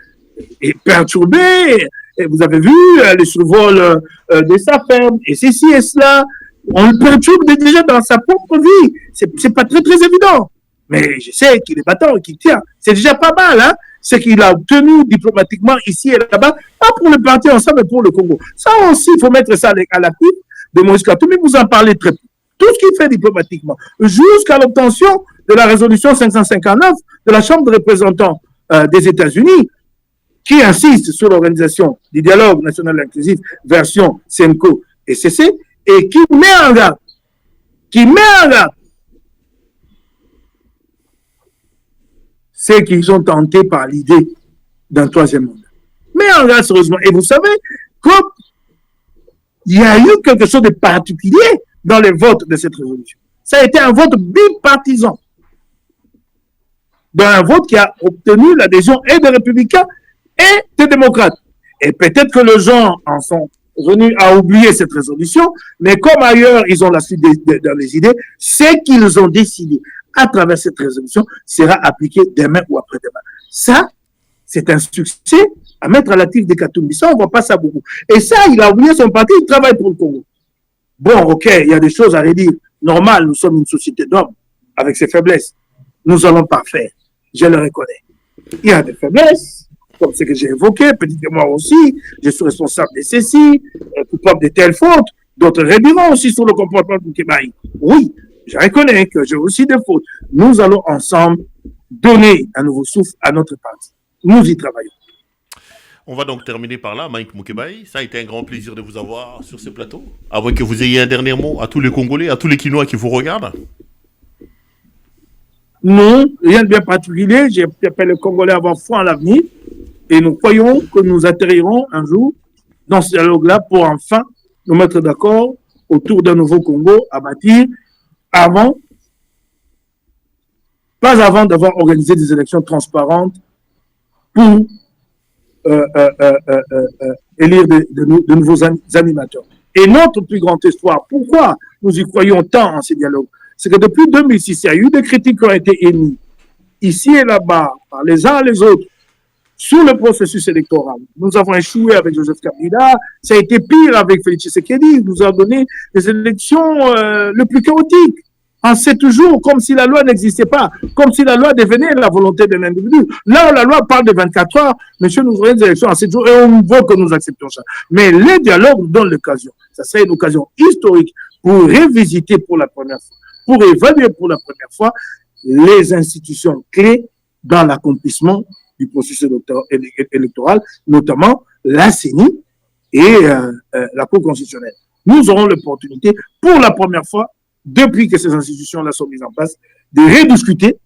et perturbé. Et vous avez vu le survol de sa ferme et ceci et cela. On le perturbe déjà dans sa propre vie. C'est pas très, très évident. Mais je sais qu'il est battant et qu'il tient. C'est déjà pas mal, hein? Ce qu'il a obtenu diplomatiquement ici et là-bas, pas pour le parti ensemble, mais pour le Congo. Ça aussi, il faut mettre ça à l'actif de Moïse Katumbi. Vous en parlez très peu. Tout ce qu'il fait diplomatiquement, jusqu'à l'obtention de la résolution 559 de la Chambre des représentants des États-Unis, qui insiste sur l'organisation du dialogue national inclusif, version CENCO et CC, et qui met en garde, ceux qui sont tentés par l'idée d'un troisième mandat. Mais en garde, sérieusement. Et vous savez, comme il y a eu quelque chose de particulier dans les votes de cette résolution. Ça a été un vote bipartisan. Un vote qui a obtenu l'adhésion et des républicains et des démocrates. Et peut-être que les gens en sont venus à oublier cette résolution, mais comme ailleurs, ils ont la suite dans les idées, ce qu'ils ont décidé à travers cette résolution sera appliqué demain ou après-demain. Ça, c'est un succès à mettre à l'actif des Katumbi. Ça, on ne voit pas ça beaucoup. Et ça, il a oublié son parti, il travaille pour le Congo. Bon, ok, il y a des choses à redire. Normal, nous sommes une société d'hommes, avec ses faiblesses. Nous allons pas faire. Je le reconnais. Il y a des faiblesses, comme ce que j'ai évoqué, peut-être que moi aussi, je suis responsable de ceci, coupable de telles fautes, D'autres rédiront aussi sur le comportement de Kébaï. Oui, je reconnais que j'ai aussi des fautes. Nous allons ensemble donner un nouveau souffle à notre parti. Nous y travaillons. On va donc terminer par là, Mike Mukebai. Ça a été un grand plaisir de vous avoir sur ce plateau. À moins que vous ayez un dernier mot à tous les Congolais, à tous les Quinois qui vous regardent. Non, rien de bien particulier. J'appelle les Congolais à avoir foi en l'avenir. Et nous croyons que nous atterrirons un jour dans ce dialogue-là pour enfin nous mettre d'accord autour d'un nouveau Congo à bâtir pas avant d'avoir organisé des élections transparentes pour élire de nouveaux animateurs. Et notre plus grand espoir, pourquoi nous y croyons tant en ces dialogues, c'est que depuis 2006, il y a eu des critiques qui ont été émises ici et là-bas par les uns et les autres sur le processus électoral. Nous avons échoué avec Joseph Kabila, ça a été pire avec Félix Tshisekedi, il nous a donné des élections le plus chaotiques. En 7 jours, comme si la loi n'existait pas, comme si la loi devenait la volonté de l'individu. Là où la loi parle de 24 heures, monsieur, nous aurons des élections en 7 jours et on veut que nous acceptions ça. Mais les dialogues nous donnent l'occasion. Ça serait une occasion historique pour révisiter pour la première fois, pour évaluer pour la première fois les institutions clés dans l'accomplissement du processus électoral, notamment la CENI et la Cour constitutionnelle. Nous aurons l'opportunité, pour la première fois, depuis que ces institutions-là sont mises en place, de rediscuter,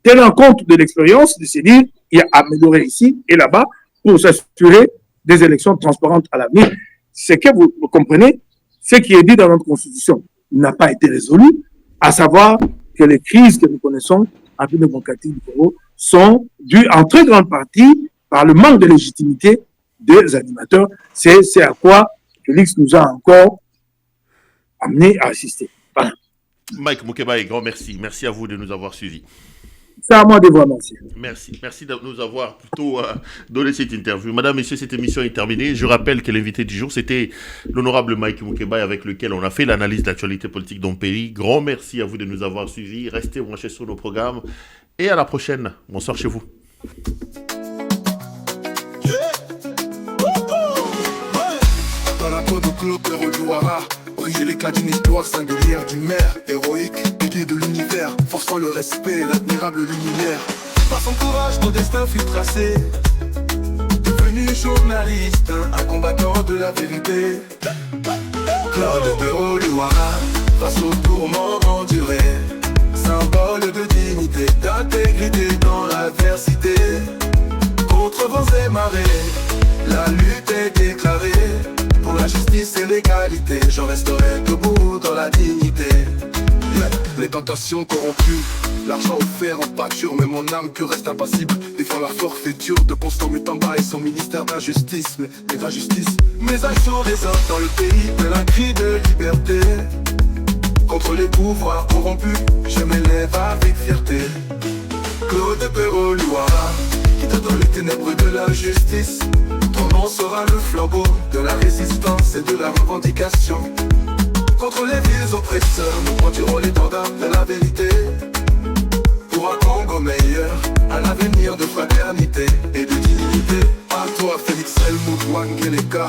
tenant compte de l'expérience, de se dire, il y a amélioré ici et là-bas, pour s'assurer des élections transparentes à l'avenir. C'est que vous comprenez, ce qui est dit dans notre Constitution n'a pas été résolu, à savoir que les crises que nous connaissons en République démocratique du Congo sont dues en très grande partie par le manque de légitimité des animateurs. C'est à quoi Félix nous a encore amené à assister. Voilà. Mike Mukebai, grand merci. Merci à vous de nous avoir suivis. C'est à moi de vous remercier. Merci de nous avoir plutôt donné cette interview. Madame, messieurs, cette émission est terminée. Je rappelle que l'invité du jour, c'était l'honorable Mike Mukebai avec lequel on a fait l'analyse de l'actualité politique dans le pays. Grand merci à vous de nous avoir suivis. Restez branchés sur nos programmes. Et à la prochaine. Bonsoir chez vous. Dans la peau de Claude Roulouara, j'ai l'éclat d'une histoire singulière, d'une mère héroïque, guidée de l'univers, forçant le respect, l'admirable luminaire. Par son courage, mon destin fut tracé. Devenu journaliste, un combattant de la vérité. Claude de Roulouara, face aux tourments endurés, symbole de dignité, d'intégrité dans l'adversité. Contre vents et marées, la lutte est déclarée. Pour la justice et l'égalité, je resterai debout dans la dignité. Les tentations corrompues, l'argent offert en pâture, mais mon âme pure reste impassible. Défend la forfaiture de Constant Mutamba et son ministère d'injustice. Mais d'injustice, mes actions résonnent dans le pays, tel un cri de liberté. Contre les pouvoirs corrompus, je m'élève avec fierté. Claude Roulouara, qui te donne les ténèbres de la justice. Ton nom sera le flambeau de la résistance et de la revendication. Contre les vieux oppresseurs, nous prendrons l'étendard de la vérité. Pour un Congo meilleur, un avenir de fraternité et de dignité. À toi Félix Helmut Wangeleka,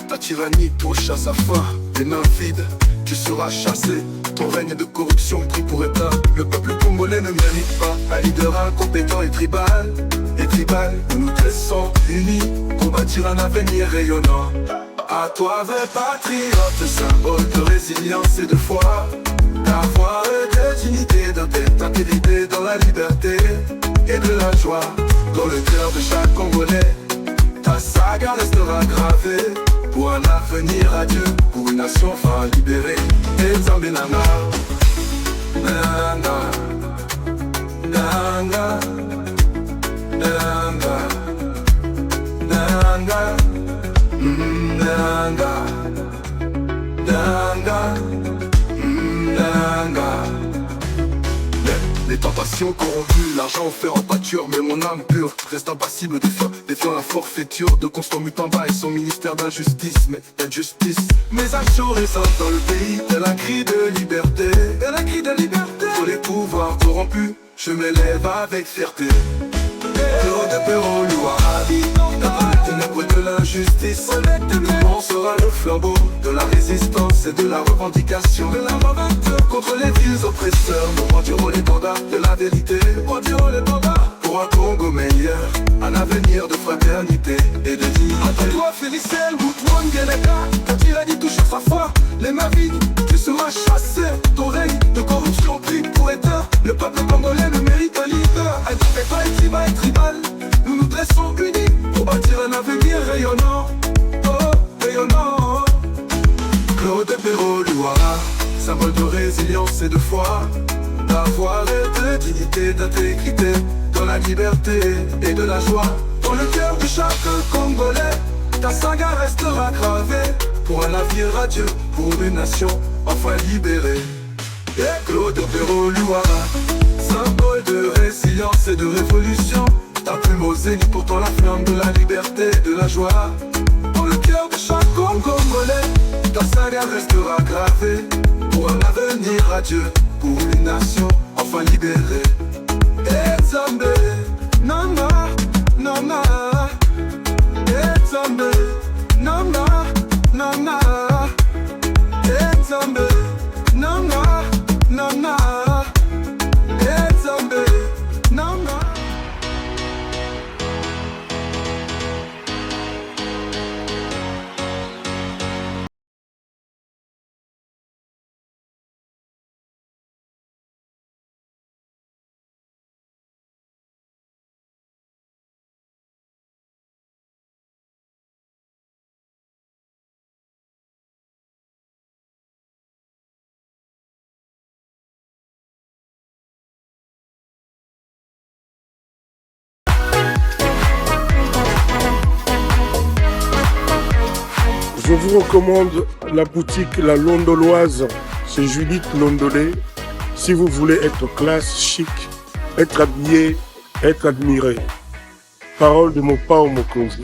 ta tyrannie touche à sa fin. Les mains vides, tu seras chassé. Ton règne de corruption pris pour état. Le peuple congolais ne mérite pas un leader incompétent et tribal. Et tribal, nous nous laissons unis pour bâtir un avenir rayonnant. À toi, vrai patriote, symbole de résilience et de foi. Ta voix de dignité, d'intégrité dans la liberté et de la joie. Dans le cœur de chaque Congolais, ta saga restera gravée. Pour un avenir radieux, pour une nation enfin libérée. Et Zambénanga, Nanga, Nanga, Nanga, Nanga, Nanga, Nanga, Nanga. Les tentations corrompues, l'argent offert en pâture, mais mon âme pure reste impassible défiant la forfaiture de Constant Mutamba et son ministère d'injustice. Mais d'injustice, mes actions résonnent dans le pays, tel un cri de liberté, tel un cri de liberté. Pour les pouvoirs corrompus, je m'élève avec fierté. Claude Roulouara, ténèbres de l'injustice. On sera le flambeau de la résistance et de la revendication, de la revolte contre les villes oppresseurs. Nous rendirons l'étendard de la vérité, rendirons l'étendard pour un Congo meilleur, un avenir de fraternité et de dignité. Attends-toi, Félicel, Moutouan, Guénéka, quand il a dit toucher sa foi, les Mavic, tu seras chassé. Ton règne de corruption pris pour éteindre. Le peuple congolais ne mérite un leader. Pas et tribal, nous nous dressons unis pour bâtir un avenir rayonnant. Oh, rayonnant. Claude Perrault Louara, symbole de résilience et de foi, d'avoir et de dignité, d'intégrité, dans la liberté et de la joie. Dans le cœur de chaque Congolais, ta saga restera gravée pour un avenir radieux, pour une nation enfin libérée. Et Claude Perrault Louara, symbole de résilience et de révolution, ta plume au zénith, pourtant la flamme de la liberté et de la joie. Dans le cœur de chaque Congolais, ta saga restera gravée pour un avenir radieux, pour une nation enfin libérée. Et Zambé, Nana, Nana. Et Zambé, Nana, Nana. Et Zambé, Nana, Nana. Et Zambé, Nana. Je vous recommande la boutique La Londoloise, c'est Judith Londolé. Si vous voulez être classe, chic, être habillé, être admiré. Parole de mon pao Mokonzi.